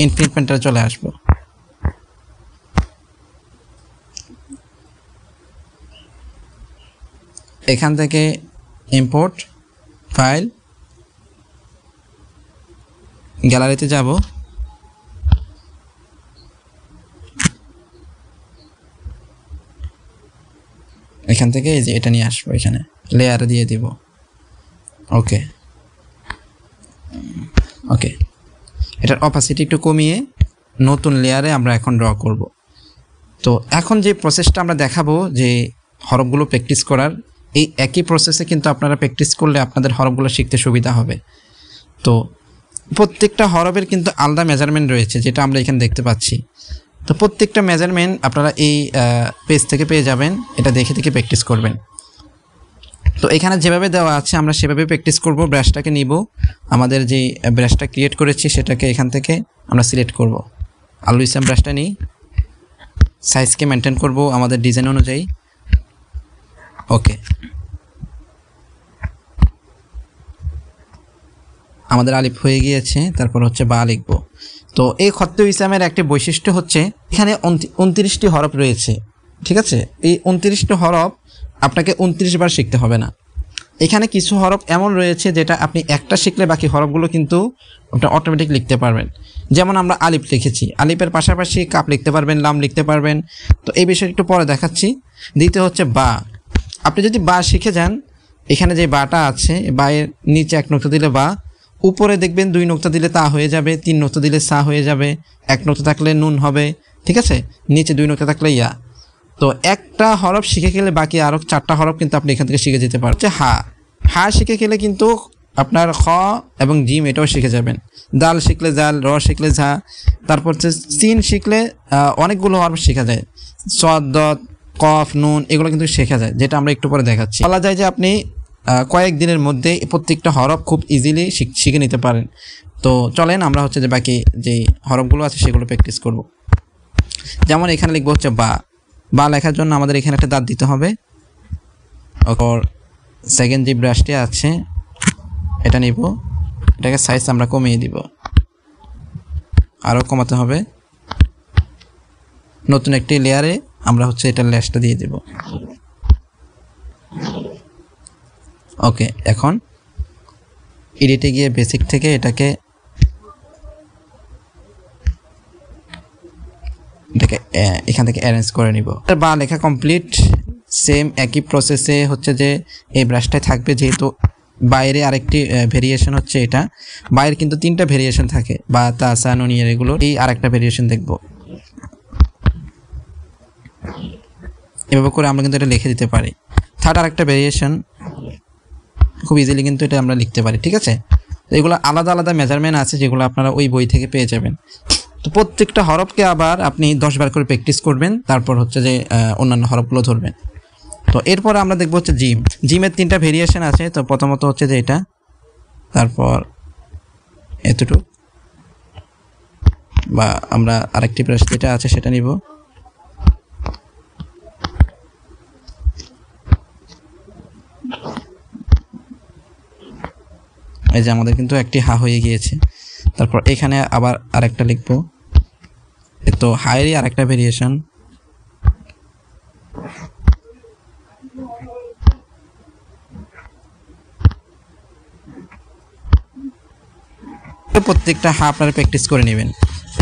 ইনফিনিট পেন্টারে চলে আসবো। এখান থেকে ইম্পোর্ট ফাইল, গ্যালারিতে যাব। এখান থেকে এই যে এটা নিয়ে আসবো, এখানে লেয়ারে দিয়ে দিব। ওকে ওকে, এটার অপাসিটি একটু কমিয়ে নতুন লেয়ারে আমরা এখন ড্র করব। তো এখন যে প্রসেসটা আমরা দেখাবো, যে হরফগুলো প্র্যাকটিস করার, এই একই প্রসেসে কিন্তু আপনারা প্র্যাকটিস করলে আপনাদের হরফগুলো শিখতে সুবিধা হবে। তো প্রত্যেকটা হরফের কিন্তু আলাদা মেজারমেন্ট রয়েছে, যেটা আমরা এখানে দেখতে পাচ্ছি। তো প্রত্যেকটা মেজারমেন্ট আপনারা এই পেজ থেকে পেয়ে যাবেন, এটা দেখে দেখে প্র্যাকটিস করবেন। তো এখানে যেভাবে দেওয়া আছে আমরা সেভাবে প্র্যাকটিস করব। ব্রাশটাকে নিব, আমাদের যে ব্রাশটা ক্রিয়েট করেছি সেটাকে এখান থেকে আমরা সিলেক্ট করব। আল উইসাম ব্রাশটা নিই, সাইজকে মেনটেন করব আমাদের ডিজাইন অনুযায়ী। ওকে, আমাদের আলিফ হয়ে গিয়েছে, তারপর হচ্ছে বা লিখব। তো এই খত্তে উইসামের একটি বৈশিষ্ট্য হচ্ছে এখানে 29টি হরফ রয়েছে, ঠিক আছে? এই 29টি হরফ আপনাকে 29 বার শিখতে হবে না। এখানে কিছু হরফ এমন রয়েছে যেটা আপনি একটা শিখলে বাকি হরফগুলো কিন্তু আপনি অটোমেটিক লিখতে পারবেন। যেমন আমরা আলিফ লিখেছি, আলিফের পাশাপাশি কাপ লিখতে পারবেন, লাম লিখতে পারবেন। তো এই বিষয়টা একটু পরে দেখাচ্ছি। দ্বিতীয় হচ্ছে বা। আপনি যদি বা শিখে যান, এখানে যে বাটা আছে, বায়ের নিচে 1 নোক্তা দিলে বা, উপরে দেখবেন 2 নোক্তা দিলে তা হয়ে যাবে, 3 নোক্তা দিলে সা হয়ে যাবে, 1 নোক্তা থাকলে নুন হবে, ঠিক আছে? নিচে 2 নোক্তা থাকলে ইয়া। তো একটা হরফ শিখে গেলে বাকি আরও 4টা হরফ কিন্তু আপনি এখান থেকে শিখে যেতে পারেন। হা, হা শিখে গেলে কিন্তু আপনার খ এবং জিম এটাও শিখে যাবেন। দাল শিখলে জাল, র শিখলে ঝা, তারপর হচ্ছে সিন শিখলে অনেকগুলো হরফ শেখা যায়। সদ, দত, কফ, নুন এগুলো কিন্তু শেখা যায়, যেটা আমরা একটু পরে দেখাচ্ছি। বলা যায় যে আপনি কয়েক দিনের মধ্যে প্রত্যেকটা হরফ খুব ইজিলি শিখে নিতে পারেন। তো চলেন আমরা হচ্ছে যে বাকি যে হরফগুলো আছে সেগুলো প্র্যাকটিস করব। যেমন এখানে লিখবো হচ্ছে বা। বা লেখার জন্য আমাদের এখানে একটা দাঁত দিতে হবে। ওর সেকেন্ড যে ব্রাশটি আছে এটা নিব, এটাকে সাইজ আমরা কমিয়ে দিব, আরও কমাতে হবে। নতুন একটি লেয়ারে আমরা হচ্ছে এটা ল্যাশটা দিয়ে দেব। ওকে, এখন এডিটে গিয়ে বেসিক থেকে এটাকে এখান থেকে অ্যারেঞ্জ করে নিব। বা লেখা কমপ্লিট। সেম একই প্রসেসে হচ্ছে যে এই ব্রাশটাই থাকবে, যেহেতু বাইরে আরেকটি ভেরিয়েশন হচ্ছে এটা। বাইরে কিন্তু 3টা ভেরিয়েশন থাকে, বা তা, সা, নুন, ইয়ের, এগুলো। এই আরেকটা ভেরিয়েশন দেখব। এভাবে করে আমরা কিন্তু এটা লিখে দিতে পারি। থার্ড আরেকটা ভেরিয়েশন খুব ইজিলি কিন্তু এটা আমরা লিখতে পারি, ঠিক আছে? তো এগুলো আলাদা আলাদা মেজারমেন্ট আছে, যেগুলো আপনারা ওই বই থেকে পেয়ে যাবেন। তো প্রত্যেকটা হরফকে আবার আপনি 10 বার করে প্র্যাকটিস করবেন, তারপর হচ্ছে যে অন্যান্য হরফগুলো ধরবেন। তো এরপর আমরা দেখব হচ্ছে জিম। জিমের 3টা ভেরিয়েশন আছে। তো প্রথমত হচ্ছে যে এটা, তারপর এতটুকু, বা আমরা আরেকটি ব্রাশ যেটা আছে সেটা নিব। এই যে আমাদের কিন্তু একটি হা হয়ে গিয়েছে। তারপর এখানে আবার আরেকটা লিখব। তো হায়েরই আরেকটা ভেরিয়েশন। প্রত্যেকটা হা আপনারা প্র্যাকটিস করে নেবেন।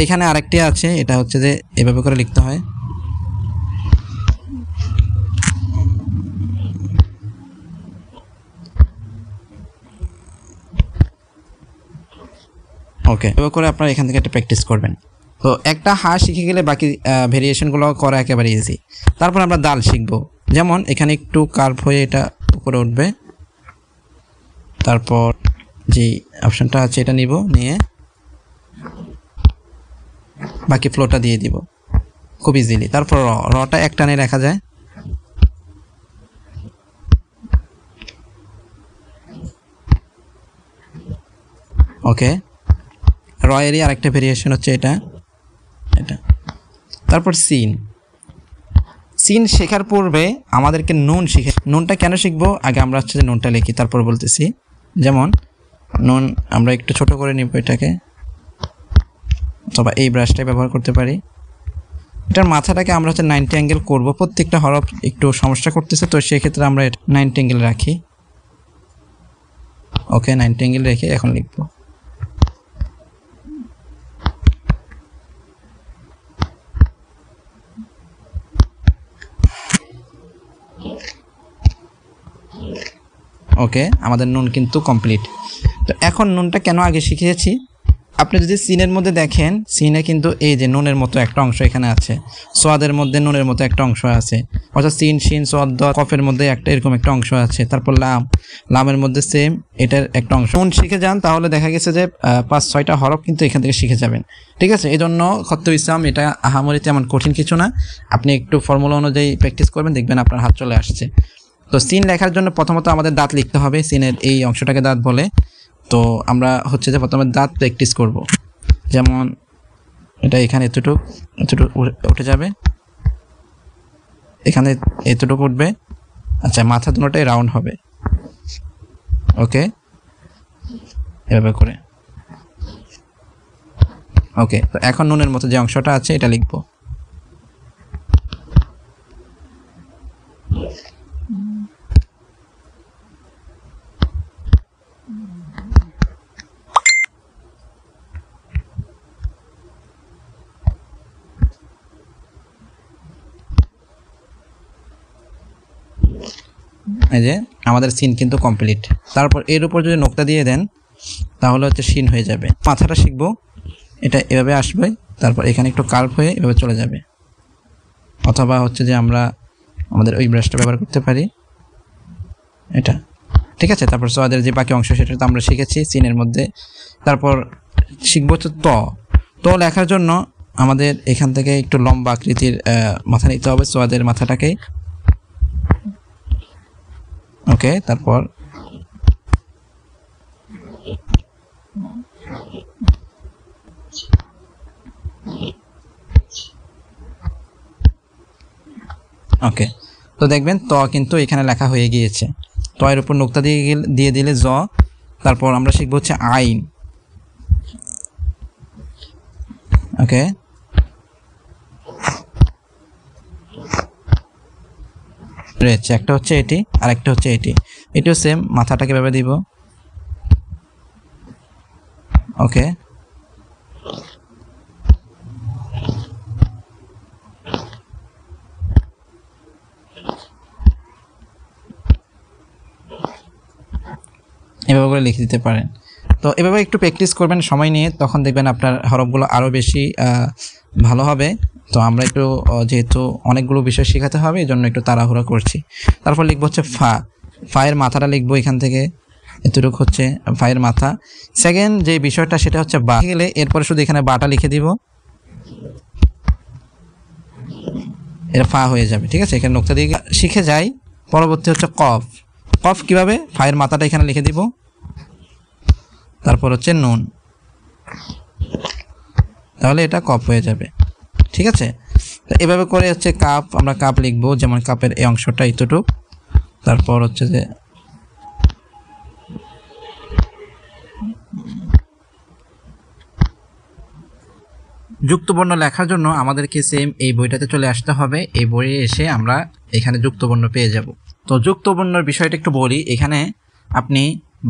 এখানে আরেকটি আছে, এটা হচ্ছে যে এভাবে করে লিখতে হয়। ওকে, এভাবে করে আপনারা এখান থেকে একটা প্র্যাকটিস করবেন। তো একটা হা শিখে গেলে বাকি ভেরিয়েশনগুলো করা একেবারে ইজি। তারপর আমরা দাল শিখব। যেমন এখানে একটু কার্ভ হয়ে এটা উপরে উঠবে, তারপর যে অপশনটা আছে এটা নিব, নিয়ে বাকি ফ্লোটা দিয়ে দিব খুব ইজিলি। তারপর রটা এক টানে লেখা যায়। ওকে, র এরই আরেকটা ভেরিয়েশন হচ্ছে এটা। তারপর সিন শেখার পূর্বে আমাদেরকে নুনটা কেন শিখবো, আগে আমরা হচ্ছে যে নুনটা লিখি, তারপর বলতেছি। যেমন নুন আমরা একটু ছোট করে নিব এটাকে, অথবা এই ব্রাশটাই ব্যবহার করতে পারি। এটার মাথাটাকে আমরা হচ্ছে 90 অ্যাঙ্গেল করবো। প্রত্যেকটা হরফ একটু সমস্যা করতেছে, তো সেক্ষেত্রে আমরা 90 অ্যাঙ্গেল রাখি। ওকে, 90 অ্যাঙ্গেল রেখে এখন লিখবো। ওকে, আমাদের নুন কিন্তু কমপ্লিট। তো এখন নুনটা কেন আগে শিখিয়েছি, আপনি যদি সিনের মধ্যে দেখেন, সিনে কিন্তু এই যে নুনের মতো একটা অংশ এখানে আছে, সোয়াদের মধ্যে নুনের মতো একটা অংশ আছে, অর্থাৎ সিন শিন সোয়াদ কফের মধ্যে একটা এরকম একটা অংশ আছে। তারপর লামের মধ্যে সেম এটার একটা অংশ। নুন শিখে যান তাহলে দেখা গেছে যে 5-6টা হরফ কিন্তু এখান থেকে শিখে যাবেন। ঠিক আছে, এই জন্য খত্তুব ইসলাম এটা আহামরি তেমন কঠিন কিছু না, আপনি একটু ফর্মুলা অনুযায়ী প্র্যাকটিস করবেন, দেখবেন আপনার হাত চলে আসছে। তো সিন লেখার জন্য প্রথমত আমাদের দাঁত লিখতে হবে, সিনের এই অংশটাকে দাঁত বলে। তো আমরা হচ্ছে যে প্রথমে দাঁত প্র্যাকটিস করব। যেমন এটা এখানে এতটুকু উঠে যাবে, এখানে এতটুকু উঠবে। আচ্ছা, মাথা দুটোটাই রাউন্ড হবে। ওকে, এভাবে করে। ওকে, তো এখন নুনের মতো যে অংশটা আছে এটা লিখব। এই যে আমাদের সিন কিন্তু কমপ্লিট। তারপর এর উপর যদি নোক্তা দিয়ে দেন তাহলে হচ্ছে সিন হয়ে যাবে। মাথাটা শিখবো, এটা এভাবে আসবে, তারপর এখানে একটু কার্ভ হয়ে এভাবে চলে যাবে, অথবা হচ্ছে যে আমরা আমাদের ওই ব্রাশটা ব্যবহার করতে পারি, এটা। ঠিক আছে, তারপর সোয়াদের যে বাকি অংশ সেটা তো আমরা শিখেছি সিনের মধ্যে। তারপর শিখবো হচ্ছে ত লেখার জন্য আমাদের এখান থেকে একটু লম্বা আকৃতির মাথা নিতে হবে, সোয়াদের মাথাটাকে। ওকে, তারপর ওকে, তো দেখবেন ত কিন্তু এখানে লেখা হয়ে গিয়েছে। ত এর উপর নোক্তা দিয়ে দিলে জ। তারপর আমরা শিখবো হচ্ছে আইন। ওকে, রয়েছে একটা হচ্ছে এটি আর একটা হচ্ছে এটিও সেম, মাথাটাকে ভেবে দিব। ওকে, এভাবে করে লিখে দিতে পারেন। তো এভাবে একটু প্র্যাকটিস করবেন সময় নিয়ে, তখন দেখবেন আপনার হরফগুলো আরও বেশি ভালো হবে। তো আমরা একটু যেহেতু অনেকগুলো বিষয় শেখাতে হবে, এই জন্য একটু তাড়াহুড়া করছি। তারপর লিখবো হচ্ছে ফায়ের মাথাটা লিখবো এখান থেকে, এতটুকু হচ্ছে ফায়ের মাথা। সেকেন্ড যে বিষয়টা সেটা হচ্ছে বা গেলে এরপরে শুধু এখানে বাটা লিখে দিব, এটা ফা হয়ে যাবে। ঠিক আছে, এখানে নোক্তা দিয়ে শিখে যাই। পরবর্তী হচ্ছে কফ কিভাবে, ফায়ের মাথাটা এখানে লিখে দিব, তারপর হচ্ছে নুন, তাহলে এটা কফ হয়ে যাবে। ঠিক আছে, তো এভাবে করে হচ্ছে কাপ, আমরা কাপ লিখবো, যেমন কাপের এই অংশটা এতটুক। তারপর হচ্ছে যে যুক্তবর্ণ লেখার জন্য আমাদেরকে সেম এই বইটাতে চলে আসতে হবে। এই বইয়ে এসে আমরা এখানে যুক্তবর্ণ পেয়ে যাব। তো যুক্তবর্ণের বিষয়টা একটু বলি। এখানে আপনি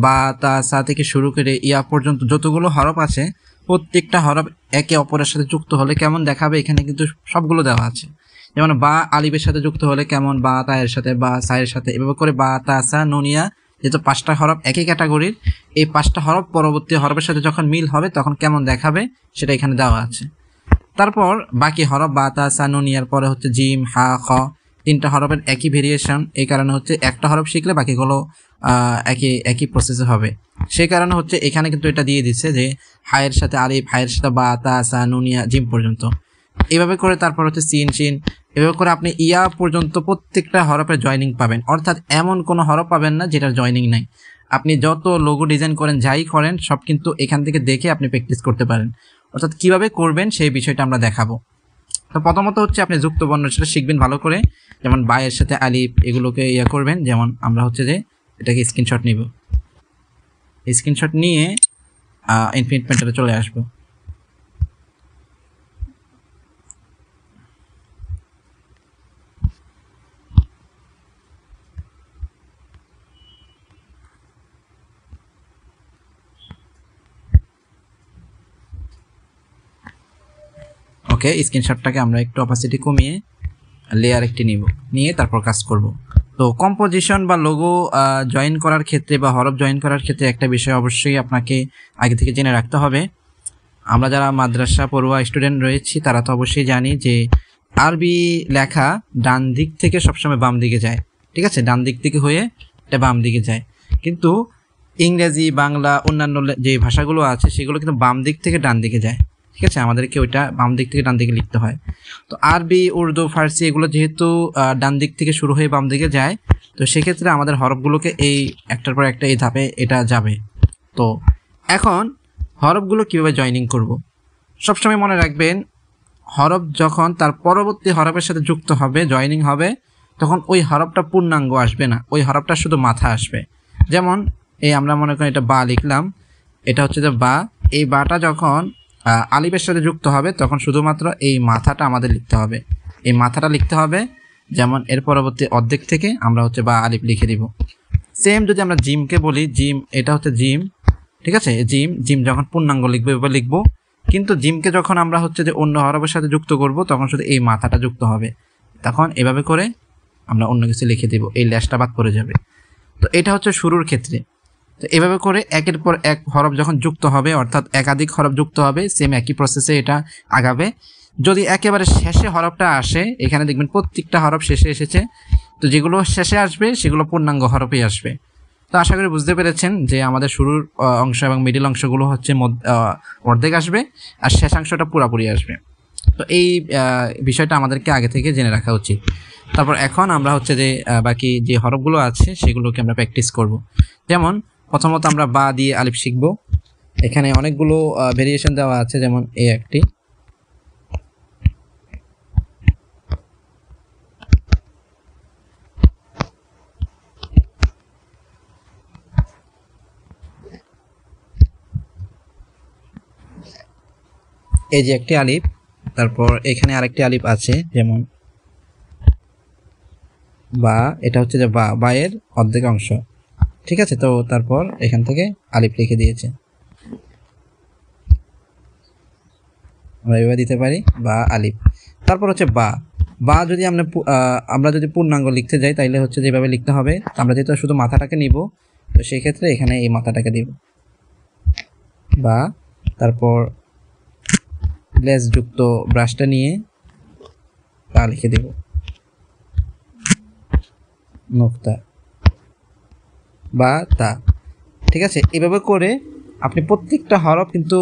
বা তা সা থেকে শুরু করে ইয়া পর্যন্ত যতগুলো হরফ আছে, প্রত্যেকটা হরফ একে অপরের সাথে যুক্ত হলে কেমন দেখাবে এখানে কিন্তু সবগুলো দেওয়া আছে। যেমন বা আলিফের সাথে যুক্ত হলে কেমন, বা তায়ের সাথে, বা সায়ের সাথে, এভাবে করে বা তা সা নুনিয়া, যেহেতু 5টা হরফ একই ক্যাটাগরির, এই 5টা হরফ পরবর্তী হরফের সাথে যখন মিল হবে তখন কেমন দেখাবে সেটা এখানে দেওয়া আছে। তারপর বাকি হরফ বা তা সা নুনিয়ার পরে হচ্ছে জিম হা খ, 3টা হরফের একই ভেরিয়েশন। এই কারণে হচ্ছে একটা হরফ শিখলে বাকিগুলো একই প্রসেসে হবে। সেই কারণে হচ্ছে এখানে কিন্তু এটা দিয়ে দিচ্ছে যে হায়ের সাথে আলিফ, হায়ের সাথে বা, তা, সা, নুনিয়া, জিম পর্যন্ত, এভাবে করে তারপর হচ্ছে সিন, শিন, এভাবে করে আপনি ইয়া পর্যন্ত প্রত্যেকটা হরফের জয়নিং পাবেন। অর্থাৎ এমন কোনো হরফ পাবেন না যেটার জয়নিং নাই। আপনি যত লোগো ডিজাইন করেন, যাই করেন, সব কিন্তু এখান থেকে দেখে আপনি প্র্যাকটিস করতে পারেন। অর্থাৎ কীভাবে করবেন সেই বিষয়টা আমরা দেখাবো। তো প্রথমত হচ্ছে আপনি যুক্ত বর্ণ সেটা শিখবেন ভালো করে, যেমন বায়ের সাথে আলিফ এগুলোকে ইয়া করবেন। যেমন আমরা হচ্ছে যে এটাকে স্ক্রিনশট নিব, স্ক্রিনশট নিয়ে ইনফিনিট পেন্টারে চলে আসবো। ওকে, স্ক্রিনশটটাকে আমরা একটু অপাসিটি কমিয়ে লেয়ার একটি নিয়ে তারপর কাজ করব। তো কম্পোজিশন বা লোগো জয়েন করার ক্ষেত্রে বা হরফ জয়েন করার ক্ষেত্রে একটা বিষয় অবশ্যই আপনাকে আগে থেকে জেনে রাখতে হবে। আমরা যারা মাদ্রাসা পড়ুয়া স্টুডেন্ট রয়েছি তারা তো অবশ্যই জানি যে আরবি লেখা ডান দিক থেকে সবসময় বাম দিকে যায়, ঠিক আছে, ডান দিক থেকে হয়ে এটা বাম দিকে যায়। কিন্তু ইংরেজি, বাংলা, অন্যান্য যে ভাষাগুলো আছে সেগুলো কিন্তু বাম দিক থেকে ডান দিকে যায়, ঠিক আছে, আমাদেরকে ওইটা বাম দিক থেকে ডান দিকে লিখতে হয়। তো আরবি, উর্দু, ফার্সি এগুলো যেহেতু ডান দিক থেকে শুরু হয়ে বাম দিকে যায়, তো সেক্ষেত্রে আমাদের হরফগুলোকে এই একটার পর একটা এই ধাপে এটা যাবে। তো এখন হরফগুলো কীভাবে জয়েনিং করব, সবসময় মনে রাখবেন হরফ যখন তার পরবর্তী হরফের সাথে যুক্ত হবে, জয়েনিং হবে, তখন ওই হরফটা পূর্ণাঙ্গ আসবে না, ওই হরফটা শুধু মাথা আসবে। যেমন এই আমরা মনে করি এটা বা লিখলাম, এটা হচ্ছে যে বা, এই বাটা যখন আলিফের সাথে যুক্ত হবে তখন শুধুমাত্র এই মাথাটা আমাদের লিখতে হবে, এই মাথাটা লিখতে হবে। যেমন এর পরবর্তী অর্ধেক থেকে আমরা হচ্ছে বা আলিফ লিখে দিব। সেম যদি আমরা জিমকে বলি, জিম, এটা হচ্ছে জিম, ঠিক আছে, জিম যখন পূর্ণাঙ্গ লিখবো এভাবে লিখবো, কিন্তু জিমকে যখন আমরা হচ্ছে যে অন্য হরফের সাথে যুক্ত করব তখন শুধু এই মাথাটা যুক্ত হবে, তখন এভাবে করে আমরা অন্য কিছু লিখে দেব, এই ল্যাশটা বাদ পড়ে যাবে। তো এটা হচ্ছে শুরুর ক্ষেত্রে। তো এভাবে করে একের পর এক হরফ যখন যুক্ত হবে, অর্থাৎ একাধিক হরফ যুক্ত হবে, সেম একই প্রসেসে এটা আগাবে। যদি একেবারে শেষে হরফটা আসে, এখানে দেখবেন প্রত্যেকটা হরফ শেষে এসেছে, তো যেগুলো শেষে আসবে সেগুলো পূর্ণাঙ্গ হরফেই আসবে। তো আশা করি বুঝতে পেরেছেন যে আমাদের শুরুর অংশ এবং মিডিল অংশগুলো হচ্ছে অর্ধেক আসবে আর শেষাংশটা পুরোপুরি আসবে। তো এই বিষয়টা আমাদেরকে আগে থেকে জেনে রাখা উচিত। তারপর এখন আমরা হচ্ছে যে বাকি যে হরফগুলো আছে সেগুলোকে আমরা প্র্যাকটিস করব। যেমন প্রথমত আমরা বা দিয়ে আলিফ শিখব। এখানে অনেকগুলো ভেরিয়েশন দেওয়া আছে, যেমন এই একটি, এই যে একটি আলিফ, তারপর এখানে আরেকটি আলিফ আছে, যেমন বা, এটা হচ্ছে যে বায়ের অর্ধেক অংশ, ঠিক আছে। তো তারপর এখান থেকে আলিফ লিখে দিয়েছে, আমরা এভাবে দিতে পারি বা আলিফ। তারপর হচ্ছে বা যদি আমরা যদি পূর্ণাঙ্গ লিখতে যাই তাইলে হচ্ছে যেভাবে লিখতে হবে, আমরা যেহেতু শুধু মাথাটাকে নিব, তো সেই ক্ষেত্রে এখানে এই মাথাটাকে দিব বা, তারপর লেস যুক্ত ব্রাশটা নিয়ে তা লিখে দেব, নোক্তা বা তা, ঠিক আছে। এভাবে করে আপনি প্রত্যেকটা হরফ কিন্তু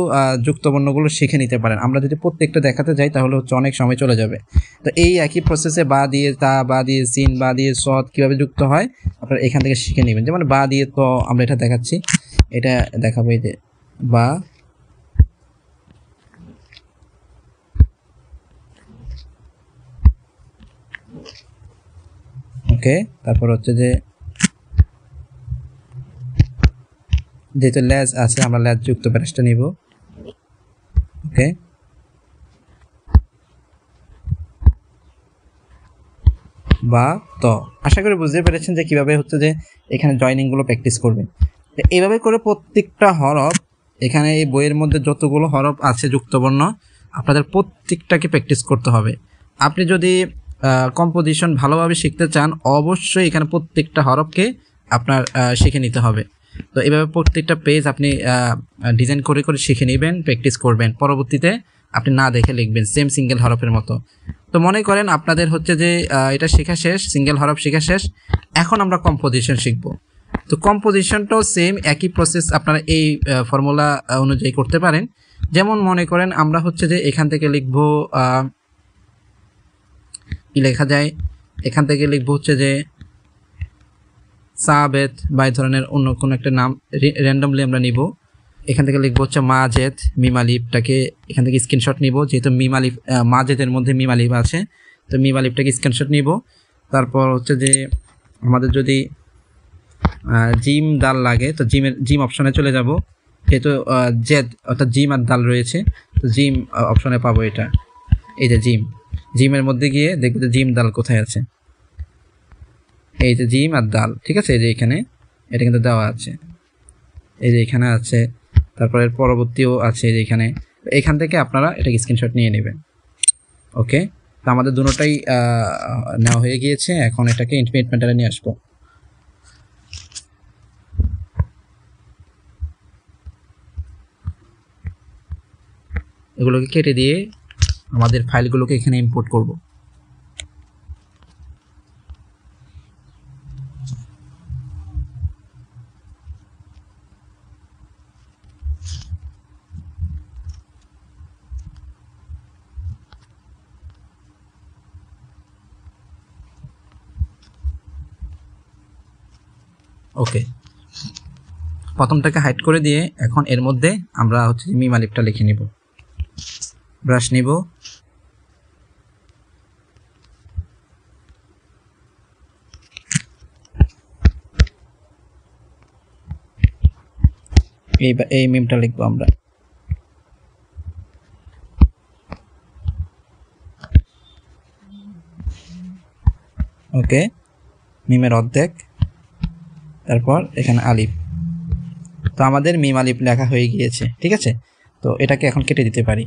যুক্তবর্ণগুলো শিখে নিতে পারেন। আমরা যদি প্রত্যেকটা দেখাতে যাই তাহলে হচ্ছে অনেক সময় চলে যাবে। তো এই একই প্রসেসে বা দিয়ে তা, বা দিয়ে সিন, বা দিয়ে সদ কীভাবে যুক্ত হয় আপনারা এখান থেকে শিখে নেবেন। যেমন বা দিয়ে তো আমরা এটা দেখাচ্ছি, এটা দেখাবো, এই যে বা, ওকে। তারপর হচ্ছে যে যেহেতু লেজ আছে আমরা লেজ যুক্ত ব্রাশটা নিব, ওকে। বা তো আশা করি বুঝতে পেরেছেন যে কীভাবে হচ্ছে যে এখানে জয়নিংগুলো প্র্যাকটিস করবেন। এইভাবে করে প্রত্যেকটা হরফ, এখানে এই বইয়ের মধ্যে যতগুলো হরফ আছে যুক্তবর্ণ, আপনাদের প্রত্যেকটাকে প্র্যাকটিস করতে হবে। আপনি যদি কম্পোজিশন ভালোভাবে শিখতে চান অবশ্যই এখানে প্রত্যেকটা হরফকে আপনার শিখে নিতে হবে। তো এইভাবে প্রত্যেকটা পেজ আপনি ডিজাইন করে করে শিখে নেবেন, প্র্যাকটিস করবেন, পরবর্তীতে আপনি না দেখে লিখবেন সেম সিঙ্গেল হরফের মতো। তো মনে করেন আপনাদের হচ্ছে যে এটা শেখা শেষ, সিঙ্গেল হরফ শেখা শেষ, এখন আমরা কম্পোজিশন শিখব। তো কম্পোজিশনটাও সেম, একই প্রসেস আপনারা এই ফর্মুলা অনুযায়ী করতে পারেন। যেমন মনে করেন আমরা হচ্ছে যে এখান থেকে লিখব, কি লেখা যায়, এখান থেকে লিখব হচ্ছে যে সাবেত বা এই ধরনের অন্য কোনো একটা নাম র্যান্ডমলি আমরা নিব। এখান থেকে লিখবো হচ্ছে মাজেদ, মিমালিপটাকে এখান থেকে স্ক্রিনশট নিব, যেহেতু মিমালিপ মাজেদের মধ্যে মিমালিপ আছে, তো মিমালিপটাকে স্ক্রিনশট নিব। তারপর হচ্ছে যে আমাদের যদি জিম দাল লাগে তো জিম অপশনে চলে যাব, যেহেতু জেদ অর্থাৎ জিম আর দাল রয়েছে, তো জিম অপশনে পাবো এটা। এই যে জিমের মধ্যে গিয়ে দেখবো যে জিম দাল কোথায় আছে, এই যে জিম আর দাল, ঠিক আছে, এই যে এখানে এটা কিন্তু দেওয়া আছে, এই যে এখানে আছে, তারপর এর পরবর্তীও আছে এই যে এখানে। এখান থেকে আপনারা এটাকে স্ক্রিনশট নিয়ে নেবেন। ওকে, তো আমাদের দুটোটাই নেওয়া হয়ে গিয়েছে। এখন এটাকে ইন্টিমেট ম্যাটারে নিয়ে আসবো। এগুলোকে কেটে দিয়ে আমাদের ফাইলগুলোকে এখানে ইম্পোর্ট করব। ওকে, প্রথমটাকে হাইড করে দিয়ে এখন এর মধ্যে আমরা হচ্ছে মিমালিপটা লিখে নিব। ব্রাশ নিব, এই মিমটা লিখবো আমরা। ওকে, মিমের অর্ধেক, তারপর এখানে আলিফ। তো আমাদের মিম আলিফ লেখা হয়ে গিয়েছে, ঠিক আছে। তো এটাকে এখন কেটে দিতে পারি।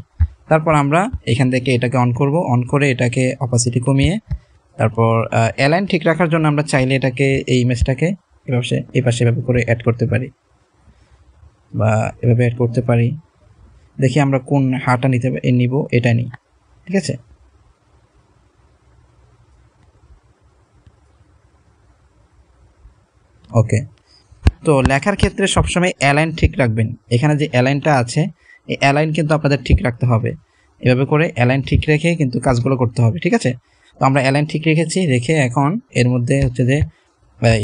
তারপর আমরা এখান থেকে এটাকে অন করব, অন করে এটাকে অপাসিটি কমিয়ে, তারপর অ্যালাইন ঠিক রাখার জন্য আমরা চাইলে এটাকে এই ইমেজটাকে এভাবে এই পাশে এভাবে করে অ্যাড করতে পারি, বা এভাবে অ্যাড করতে পারি। দেখি আমরা কোন হাটা নিব, এটা নিই, ঠিক আছে। ওকে, তো লেখার ক্ষেত্রে সবসময় অ্যালাইন ঠিক রাখবেন। এখানে যে অ্যালাইনটা আছে, এই অ্যালাইন কিন্তু আপনাদের ঠিক রাখতে হবে। এভাবে করে অ্যালাইন ঠিক রেখে কিন্তু কাজগুলো করতে হবে, ঠিক আছে। তো আমরা অ্যালাইন ঠিক রেখে এখন এর মধ্যে হচ্ছে যে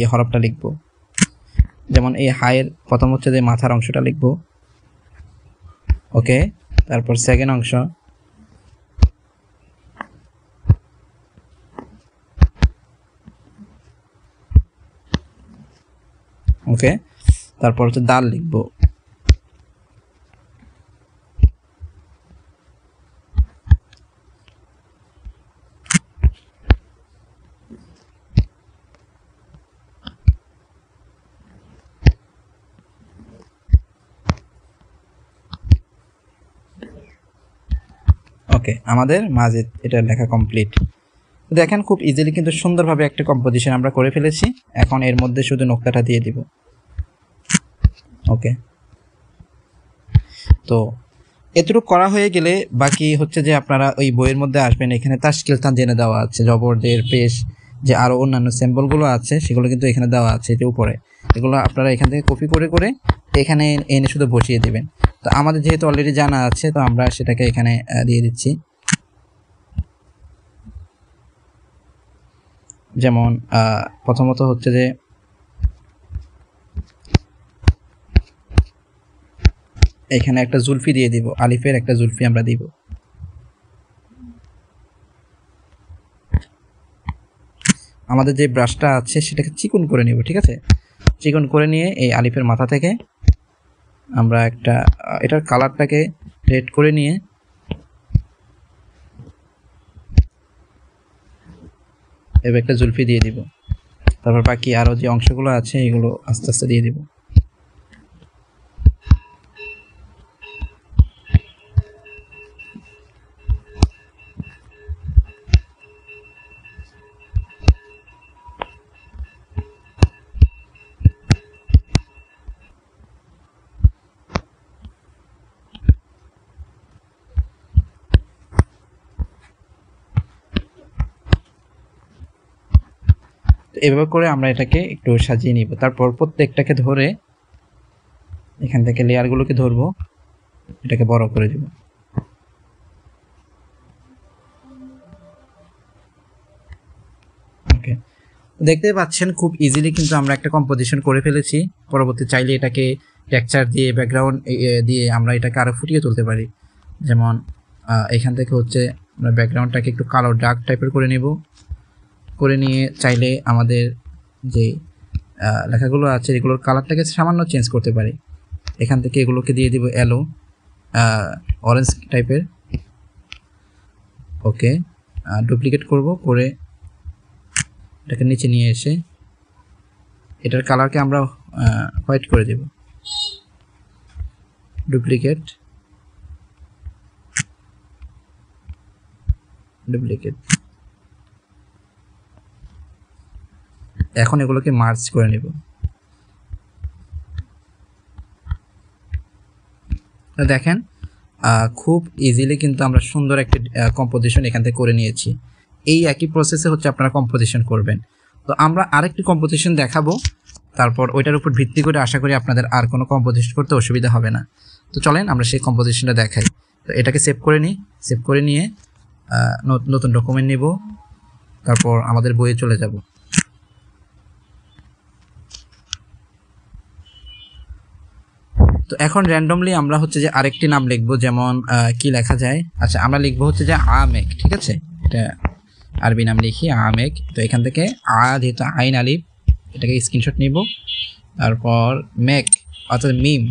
এই হরফটা লিখব। যেমন এই হাইয়ের প্রথম হচ্ছে যে মাথার অংশটা লিখব। ওকে, তারপর সেকেন্ড অংশ, ওকে, তারপর হচ্ছে দাল লিখব। ওকে, আমাদের মাঝে এটা লেখা কমপ্লিট। দেখেন খুব ইজিলি কিন্তু সুন্দরভাবে একটা কম্পোজিশন আমরা করে ফেলেছি। এখন এর মধ্যে শুধু নোক্তাটা দিয়ে দিব। ওকে, তো এতটুকু করা হয়ে গেলে বাকি হচ্ছে যে আপনারা ওই বইয়ের মধ্যে আসবেন, এখানে তাশকিল তানজিনে দেওয়া আছে, জবরদের পেশ, যে আরও অন্যান্য স্যাম্পলগুলো আছে সেগুলো কিন্তু এখানে দেওয়া আছে, যে উপরে এগুলো আপনারা এখান থেকে কপি করে করে এখানে এনে শুধু বসিয়ে দেবেন। তো আমাদের যেহেতু অলরেডি জানা আছে, তো আমরা সেটাকে এখানে দিয়ে দিচ্ছি। যেমন প্রথমত হচ্ছে যে এখানে একটা জুলফি দিয়ে দিব, আলিফের একটা জুলফি আমরা দিব। আমাদের যে ব্রাশটা আছে সেটাকে চিকন করে নিব, ঠিক আছে। চিকন করে নিয়ে এই আলিফের মাথা থেকে আমরা একটা এটার কালারটাকে রেড করে নিয়ে এবার একটা জুলফি দিয়ে দিব। তারপর বাকি আরও যে অংশগুলো আছে এগুলো আস্তে আস্তে দিয়ে দিব। তো এভাবে করে আমরা এটাকে একটু সাজিয়ে নিব। তারপর প্রত্যেকটাকে ধরে এখান থেকে লেয়ারগুলোকে ধরবো, এটাকে বড় করে দেব। ওকে, দেখতে পাচ্ছেন খুব ইজিলি কিন্তু আমরা একটা কম্পোজিশন করে ফেলেছি। পরবর্তী চাইলে এটাকে টেক্সচার দিয়ে, ব্যাকগ্রাউন্ড দিয়ে আমরা এটাকে আরও ফুটিয়ে তুলতে পারি। যেমন এখান থেকে হচ্ছে আমরা ব্যাকগ্রাউন্ডটাকে একটু কালো ডার্ক টাইপের করে নেব। করে নিয়ে চাইলে আমাদের যে লেখাগুলো আছে এগুলোর কালারটাকে সামান্য চেঞ্জ করতে পারি। এখান থেকে এগুলোকে দিয়ে দিব এলো, অরেঞ্জ টাইপের। ওকে, ডুপ্লিকেট করব, করে এটাকে নিচে নিয়ে এসে এটার কালারকে আমরা হোয়াইট করে দেব। Duplicate, duplicate. এখন এগুলোকে মার্জ করে নেব। দেখেন খুব ইজিলি কিন্তু আমরা সুন্দর একটা কম্পোজিশন এখান থেকে করে নিয়েছি। এই একই প্রসেসে হচ্ছে আপনারা কম্পোজিশন করবেন। তো আমরা আরেকটি কম্পোজিশন দেখাবো, তারপর ওইটার উপর ভিত্তি করে আশা করি আপনাদের আর কোনো কম্পোজিশন করতে অসুবিধা হবে না। তো চলেন আমরা সেই কম্পোজিশনটা দেখাই। তো এটাকে সেভ করে নিই। সেভ করে নিয়ে নতুন ডকুমেন্ট নিব, তারপর আমাদের বইয়ে চলে যাব। তো এখন র্যান্ডমলি আমরা হচ্ছে যে আরেকটি নাম লিখবো, যেমন কি লেখা যায়। আচ্ছা, আমরা লিখবো হচ্ছে যে আমেক। ঠিক আছে, এটা আরবি নাম লিখি আমেক। তো এখান থেকে যেহেতু আইন আলিফ, এটাকে স্ক্রিনশট নিব। তারপর মেক অর্থাৎ মিম।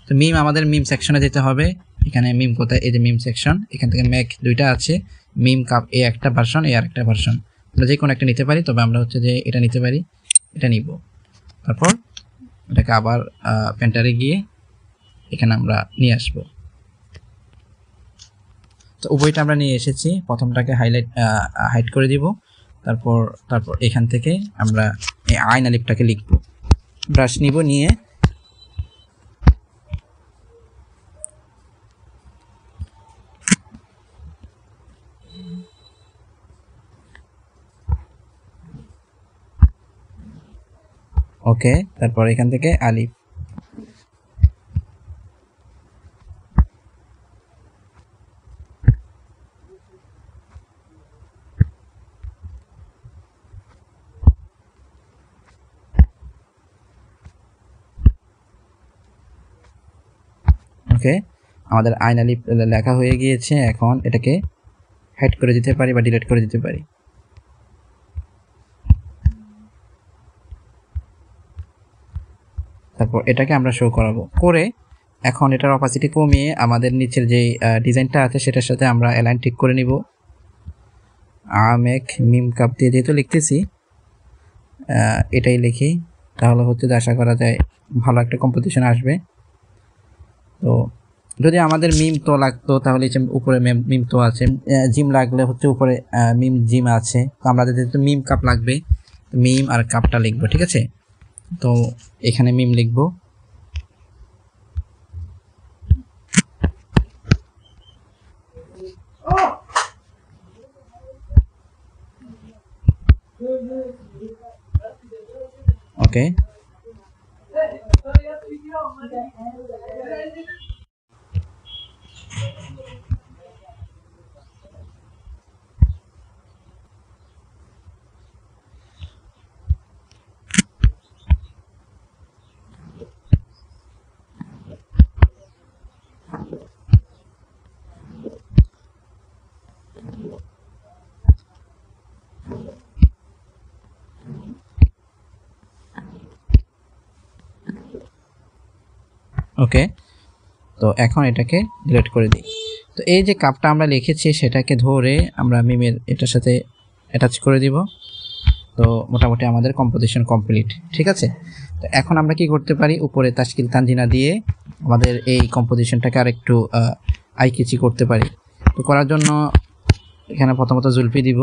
তো মিম, আমাদের মিম সেকশনে যেতে হবে। এখানে মিম কোথায়, এই যে মিম সেকশন, এখান থেকে মেক দুইটা আছে, মিম কাপ এ একটা ভার্সন, এ আরেকটা ভার্সন। আমরা যে কোনো একটা নিতে পারি, তবে আমরা হচ্ছে যে এটা নিতে পারি, এটা নিব। তারপর এটাকে আবার পেন্টারে গিয়ে এখানে আমরা নিয়ে আসব। তো উভয়টা আমরা নিয়ে এসেছি। প্রথমটাকে হাইড করে দিব। তারপর এখান থেকে আমরা এই আইন আলিফটাকে লিখব। ব্রাশ নিব, নিয়ে ওকে, তারপর এখান থেকে আলিফ। ওকে, আমাদের আইন আলিফ লেখা হয়ে গিয়েছে। এখন এটাকে হাইড করে দিতে পারি বা ডিলিট করে দিতে পারি। তারপর এটাকে আমরা শো করাবো। করে এখন এটার অপাসিটি কমিয়ে আমাদের নিচের যেই ডিজাইনটা আছে সেটার সাথে আমরা অ্যালাইন ঠিক করে নিব। আমেক মিম কাপ দিয়ে যেহেতু লিখতেছি, এটাই লিখি, তাহলে হচ্ছে যে আশা করা যায় ভালো একটা কম্পোজিশন আসবে। তো যদি আমাদের মিম তো লাগতো, তাহলে উপরে মিম তো আছে, জিম লাগলে হচ্ছে উপরে মিম জিম আছে। তো আমাদের যেহেতু মিম কাপ লাগবে, মিম আর কাপটা লিখবো। ঠিক আছে, তো এখানে মিম লিখবো। ওকে, ওকে, তো এখন এটাকে ডিলিট করে দিই। তো এই যে কাপটা আমরা লিখেছি সেটাকে ধরে আমরা মিমের এটার সাথে অ্যাটাচ করে দিব। তো মোটামুটি আমাদের কম্পোজিশন কমপ্লিট। ঠিক আছে, তো এখন আমরা কি করতে পারি, উপরে তাশকিল তানজিনা দিয়ে আমাদের এই কম্পোজিশনটাকে আর একটু আইকিচি করতে পারি। তো করার জন্য এখানে প্রথমত জুলফি দিব।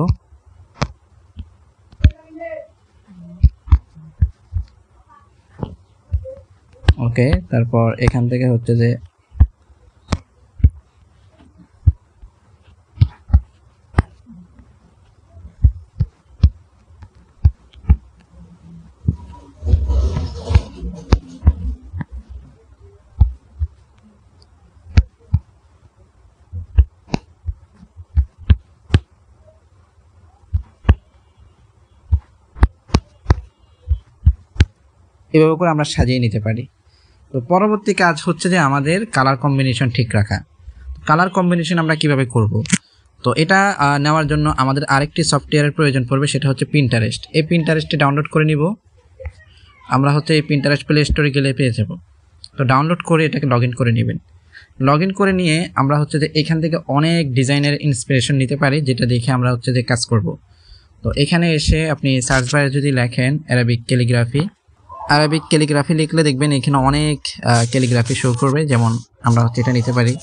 ওকে, তারপর এখান থেকে হচ্ছে যে এভাবে করে আমরা সাজিয়ে নিতে পারি। তো পরবর্তী কাজ হচ্ছে যে আমাদের কালার কম্বিনেশন ঠিক রাখা। কালার কম্বিনেশন আমরা কিভাবে করব? তো এটা নেওয়ার জন্য আমাদের আরেকটি সফটওয়্যারের প্রয়োজন পড়বে, সেটা হচ্ছে পিন্টারেস্ট। এই পিন্টারেস্টটি ডাউনলোড করে নিব। আমরা হচ্ছে এই পিন্টারেস্ট প্লে স্টোরে গেলে পেয়ে যাব। তো ডাউনলোড করে এটাকে লগ ইন করে নেবেন। লগ ইন করে নিয়ে আমরা হচ্ছে যে এখান থেকে অনেক ডিজাইনের ইন্সপিরেশন নিতে পারি, যেটা দেখে আমরা হচ্ছে যে কাজ করব। তো এখানে এসে আপনি সার্চ বারে যদি লেখেন অ্যারাবিক ক্যালিগ্রাফি লিখলে দেখবেন এখানে অনেক ক্যালিগ্রাফি শো করবে। যেমন আমরা হচ্ছে এটা নিতে পারি।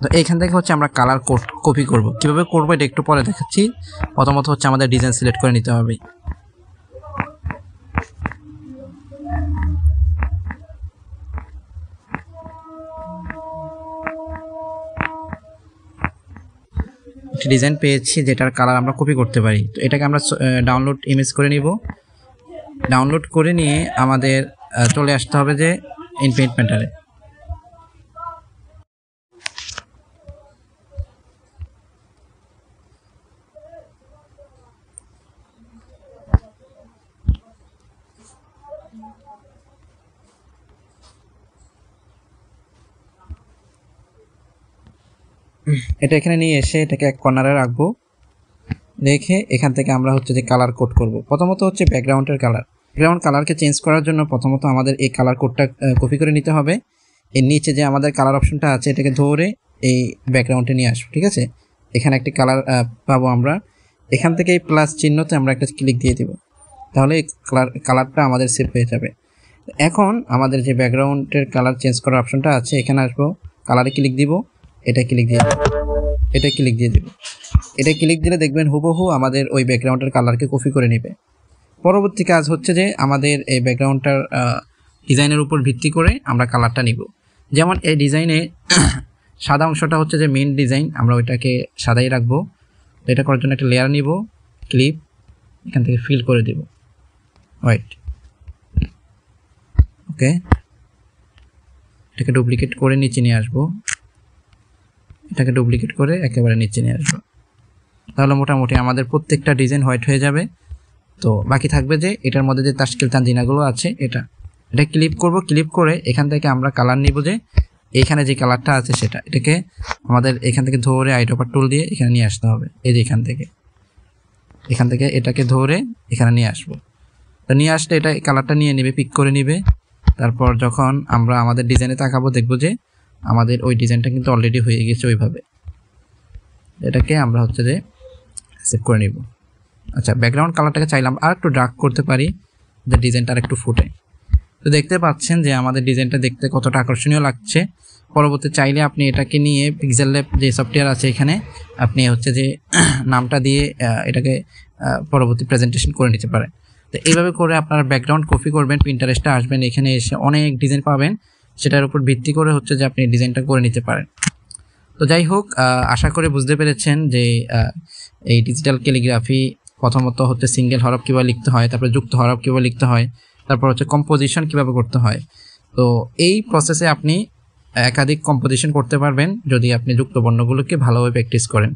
তো এইখান থেকে হচ্ছে আমরা কালার কপি করব। কিভাবে করব এটা একটু পরে দেখাচ্ছি। প্রথমত হচ্ছে আমাদের ডিজাইন সিলেক্ট করে নিতে হবে। একটি ডিজাইন পেয়েছি যেটার কালার আমরা কপি করতে পারি। তো এটাকে আমরা ডাউনলোড ইমেজ করে নিব। ডাউনলোড করে নিয়ে আমাদের চলে আসতে হবে যে ইনফিনিট প্যান্টারে। এটা এখানে নিয়ে এসে এটাকে এক কর্নারে রাখবো। রেখে এখান থেকে আমরা হচ্ছে যে কালার কোড করব। প্রথমত হচ্ছে ব্যাকগ্রাউন্ডের কালারকে চেঞ্জ করার জন্য প্রথমত আমাদের এই কালার কোডটা কপি করে নিতে হবে। এর নিচে যে আমাদের কালার অপশনটা আছে এটাকে ধরে এই ব্যাকগ্রাউন্ডে নিয়ে আসবো। ঠিক আছে, এখানে একটি কালার পাবো আমরা। এখান থেকে এই প্লাস চিহ্নতে আমরা একটা ক্লিক দিয়ে দিব, তাহলে এই কালারটা আমাদের সেভ হয়ে যাবে। এখন আমাদের যে ব্যাকগ্রাউন্ডের কালার চেঞ্জ করার অপশনটা আছে এখানে আসবো, কালারে ক্লিক দিব, এটা ক্লিক দিয়ে দেব, এটা ক্লিক দিয়ে দেব। এটা ক্লিক দিলে দেখবেন হুবহু আমাদের ওই ব্যাকগ্রাউন্ডের কালারকে কপি করে নেবে। পরবর্তী কাজ হচ্ছে যে আমাদের এই ব্যাকগ্রাউন্ডটার ডিজাইনের উপর ভিত্তি করে আমরা কালারটা নিব। যেমন এই ডিজাইনে সাদা অংশটা হচ্ছে যে মেইন ডিজাইন, আমরা ওইটাকে সাদাই রাখবো। তো এটা করার জন্য একটা লেয়ার নিব, ক্লিপ, এখান থেকে ফিল করে দেব, হোয়াইট। ওকে, এটাকে ডুপ্লিকেট করে নিচে নিয়ে আসবো, এটাকে ডুপ্লিকেট করে একেবারে নিচে নিয়ে আসবো। তাহলে মোটামুটি আমাদের প্রত্যেকটা ডিজাইন হোয়াইট হয়ে যাবে। তো বাকি থাকবে যে এটার মধ্যে যে তাশকিল তানজিনাগুলো আছে এটা ক্লিপ করব। ক্লিপ করে এখান থেকে আমরা কালার নিব, যে এখানে যে কালারটা আছে সেটা, এটাকে আমাদের এখান থেকে ধরে আইড্রপার টুল দিয়ে এখানে নিয়ে আসতে হবে। এই যে এখান থেকে এটাকে ধরে এখানে নিয়ে আসবো। তো নিয়ে আসলে এটা কালারটা নিয়ে নেবে, পিক করে নেবে। তারপর যখন আমরা আমাদের ডিজাইনে তাকাবো দেখবো যে আমাদের ওই ডিজাইনটা কিন্তু অলরেডি হয়ে গেছে ওইভাবে। এটাকে আমরা হচ্ছে যে সেভ করে নিব। আচ্ছা, ব্যাকগ্রাউন্ড কালারটাকে চাইলাম আর একটু ডার্ক করতে পারি, যে ডিজাইনটা আর একটু ফুটে। তো দেখতে পাচ্ছেন যে আমাদের ডিজাইনটা দেখতে কতটা আকর্ষণীয় লাগছে। পরবর্তী চাইলে আপনি এটাকে নিয়ে পিক্সেল ল্যাব যে সফটওয়্যার আছে এখানে আপনি হচ্ছে যে নামটা দিয়ে এটাকে পরবর্তী প্রেজেন্টেশন করে নিতে পারেন। তো এইভাবে করে আপনারা ব্যাকগ্রাউন্ড কপি করবেন, পিন্টারেস্টে আসবেন, এখানে এসে অনেক ডিজাইন পাবেন, সেটার উপর ভিত্তি করে হচ্ছে যে আপনি ডিজাইনটা করে নিতে পারেন। তো যাই হোক, আশা করে বুঝতে পেরেছেন যে এই ডিজিটাল ক্যালিগ্রাফি প্রথমত হচ্ছে সিঙ্গেল হরফ কীভাবে লিখতে হয়, তারপরে যুক্ত হরফ কীভাবে লিখতে হয়, তারপর হচ্ছে কম্পোজিশন কীভাবে করতে হয়। তো এই প্রসেসে আপনি একাধিক কম্পোজিশন করতে পারবেন যদি আপনি যুক্ত বর্ণগুলোকে ভালোভাবে প্র্যাকটিস করেন।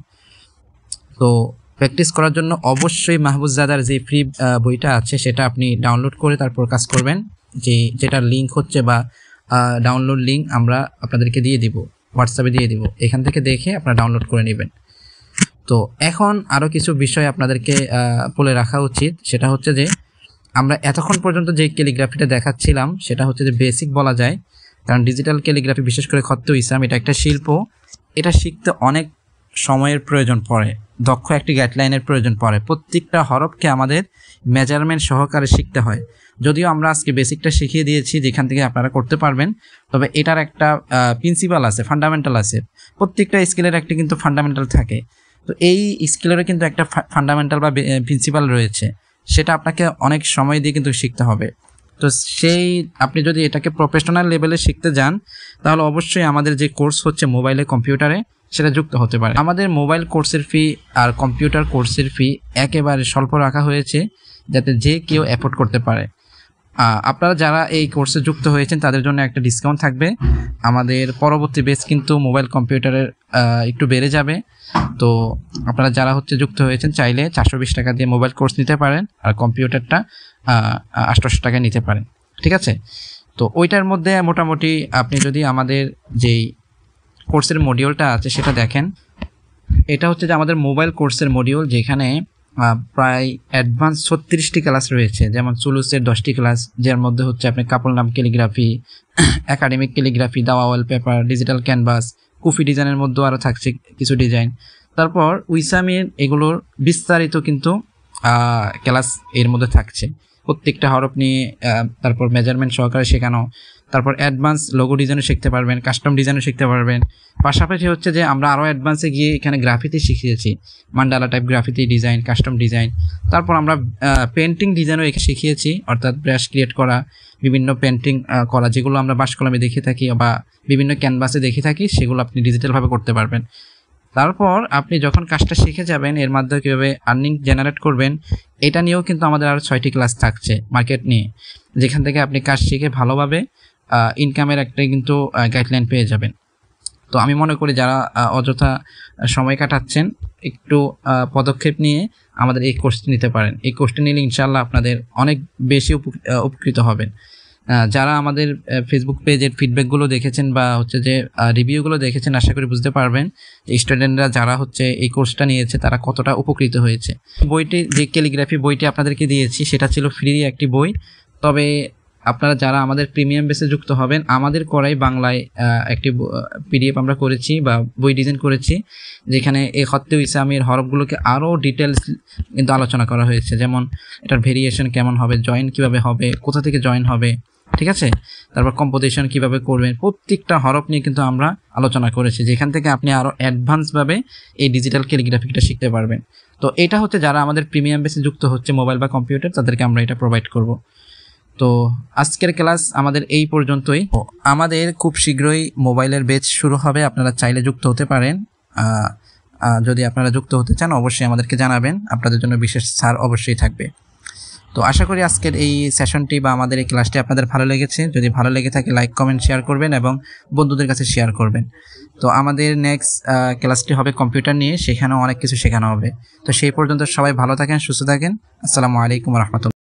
তো প্র্যাকটিস করার জন্য অবশ্যই মাহফুজাদার যে ফ্রি বইটা আছে সেটা আপনি ডাউনলোড করে তারপর কাজ করবেন। যেটার লিঙ্ক হচ্ছে বা ডাউনলোড লিঙ্ক আমরা আপনাদেরকে দিয়ে দিব, হোয়াটসঅ্যাপে দিয়ে দিব, এখান থেকে দেখে আপনারা ডাউনলোড করে নেবেন। তো এখন আরও কিছু বিষয় আপনাদেরকে বলে রাখা উচিত, সেটা হচ্ছে যে আমরা এতক্ষণ পর্যন্ত যে ক্যালিগ্রাফিটা দেখাচ্ছিলাম সেটা হচ্ছে যে বেসিক বলা যায়, কারণ ডিজিটাল ক্যালিগ্রাফি বিশেষ করে খত্ত ইসলাম এটা একটা শিল্প, এটা শিখতে অনেক সময়ের প্রয়োজন পড়ে, দক্ষ একটি গাইডলাইনের প্রয়োজন পড়ে। প্রত্যেকটা হরফকে আমাদের মেজারমেন্ট সহকারে শিখতে হয়। যদিও আমরা আজকে বেসিকটা শিখিয়ে দিয়েছি যেখান থেকে আপনারা করতে পারবেন, তবে এটার একটা প্রিন্সিপাল আছে, ফান্ডামেন্টাল আছে। প্রত্যেকটা স্কিলের একটা কিন্তু ফান্ডামেন্টাল থাকে। তো এই স্কিলেরও কিন্তু একটা ফান্ডামেন্টাল বা প্রিন্সিপাল রয়েছে, সেটা আপনাকে অনেক সময় দিয়ে কিন্তু শিখতে হবে। তো আপনি যদি এটাকে প্রফেশনাল লেভেলে শিখতে যান তাহলে অবশ্যই আমাদের যে কোর্স হচ্ছে মোবাইলে কম্পিউটারে সেটা যুক্ত হতে পারে। আমাদের মোবাইল কোর্সের ফি আর কম্পিউটার কোর্সের ফি একেবারে স্বল্প রাখা হয়েছে, যাতে যে কেউ অ্যাফোর্ড করতে পারে। আপনারা যারা এই কোর্সে যুক্ত হয়েছেন তাদের জন্য একটা ডিসকাউন্ট থাকবে। আমাদের পরবর্তী বেচ কিন্তু মোবাইল কম্পিউটারের একটু বেড়ে যাবে। তো আপনারা যারা যুক্ত হয়েছেন চাইলে 420 টাকা দিয়ে মোবাইল কোর্স নিতে পারেন, আর কম্পিউটারটা 800 টাকায় নিতে পারেন। ঠিক আছে, তো ওইটার মধ্যে মোটামুটি আপনি যদি আমাদের যেই কোর্সের মডিউলটা আছে সেটা দেখেন, এটা যে আমাদের মোবাইল কোর্সের মডিউল, যেখানে প্রায় অ্যাডভান্স 36টি ক্লাস রয়েছে। যেমন সুলুসের 10টি ক্লাস, যার মধ্যে আপনি কাপল নাম ক্যালিগ্রাফি, একাডেমিক ক্যালিগ্রাফি, দাওয়া ওয়ালপেপার, ডিজিটাল ক্যানভাস, কুফি ডিজাইনের মধ্যেও আরও থাকছে কিছু ডিজাইন। তারপর উইসামির এগুলোর বিস্তারিত কিন্তু ক্লাস এর মধ্যে থাকছে, প্রত্যেকটা হরফ নিয়ে, তারপর মেজারমেন্ট সহকারে শেখানো। তারপর অ্যাডভান্স লোগো ডিজাইনও শিখতে পারবেন, কাস্টম ডিজাইনও শিখতে পারবেন। পাশাপাশি যে আমরা আরও অ্যাডভান্সে গিয়ে এখানে গ্রাফিতি শিখিয়েছি, mandala type graffiti design, custom design. তারপর আমরা পেন্টিং ডিজাইনও এখানে শিখিয়েছি, অর্থাৎ ব্রাশ ক্রিয়েট করা, বিভিন্ন পেন্টিং করা, যেগুলো আমরা বাঁশ কলমে দেখে থাকি বা বিভিন্ন ক্যানভাসে দেখে থাকি, সেগুলো আপনি ডিজিটালভাবে করতে পারবেন। তারপর আপনি যখন কাজটা শিখে যাবেন, এর মাধ্যমে কীভাবে আর্নিং জেনারেট করবেন এটা নিয়েও কিন্তু আমাদের আরও 6টি ক্লাস থাকছে মার্কেট নিয়ে, যেখান থেকে আপনি কাজ শিখে ভালোভাবে ইনকামের একটা কিন্তু গাইডলাইন পেয়ে যাবেন। তো আমি মনে করি যারা অযথা সময় কাটাচ্ছেন, একটু পদক্ষেপ নিয়ে আমাদের এই কোর্সটি নিতে পারেন। এই কোর্সটি নিলে ইনশাআল্লাহ আপনাদের অনেক বেশি উপকৃত হবেন। যারা আমাদের ফেসবুক পেজের ফিডব্যাকগুলো দেখেছেন বা যে রিভিউগুলো দেখেছেন, আশা করি বুঝতে পারবেন যে স্টুডেন্টরা যারা এই কোর্সটা নিয়েছে তারা কতটা উপকৃত হয়েছে। বইটি, যে ক্যালিগ্রাফি বইটি আপনাদেরকে দিয়েছি, সেটা ছিল ফ্রি একটি বই। তবে আপনারা যারা আমাদের প্রিমিয়াম বেসে যুক্ত হবেন, আমাদের করাই বাংলায় একটি পিডিএফ আমরা করেছি বা বই ডিজাইন করেছি, যেখানে এই খত্তে ইসলামের হরফগুলোকে আরও ডিটেলস কিন্তু আলোচনা করা হয়েছে। যেমন এটার ভেরিয়েশন কেমন হবে, জয়েন কিভাবে হবে, কোথা থেকে জয়েন হবে, ঠিক আছে, তারপর কম্পোজিশন কিভাবে করবেন, প্রত্যেকটা হরফ নিয়ে কিন্তু আমরা আলোচনা করেছি, যেখান থেকে আপনি আরও অ্যাডভান্সভাবে এই ডিজিটাল ক্যালিগ্রাফিটা শিখতে পারবেন। তো এটা যারা আমাদের প্রিমিয়াম বেসে যুক্ত হচ্ছে মোবাইল বা কম্পিউটার, তাদেরকে আমরা এটা প্রোভাইড করব। তো আজকের ক্লাস আমাদের এই পর্যন্তই। আমাদের খুব শীঘ্রই মোবাইলের বেচ শুরু হবে, আপনারা চাইলে যুক্ত হতে পারেন। যদি আপনারা যুক্ত হতে চান অবশ্যই আমাদেরকে জানাবেন, আপনাদের জন্য বিশেষ ছাড় অবশ্যই থাকবে। তো আশা করি আজকের এই সেশনটি বা আমাদের এই ক্লাসটি আপনাদের ভালো লেগেছে। যদি ভালো লেগে থাকে লাইক কমেন্ট শেয়ার করবেন এবং বন্ধুদের কাছে শেয়ার করবেন। তো আমাদের নেক্সট ক্লাসটি হবে কম্পিউটার নিয়ে, সেখানেও অনেক কিছু শেখানো হবে। তো সেই পর্যন্ত সবাই ভালো থাকেন, সুস্থ থাকেন। আসসালামু আলাইকুম ওয়া রাহমাতুল্লাহ।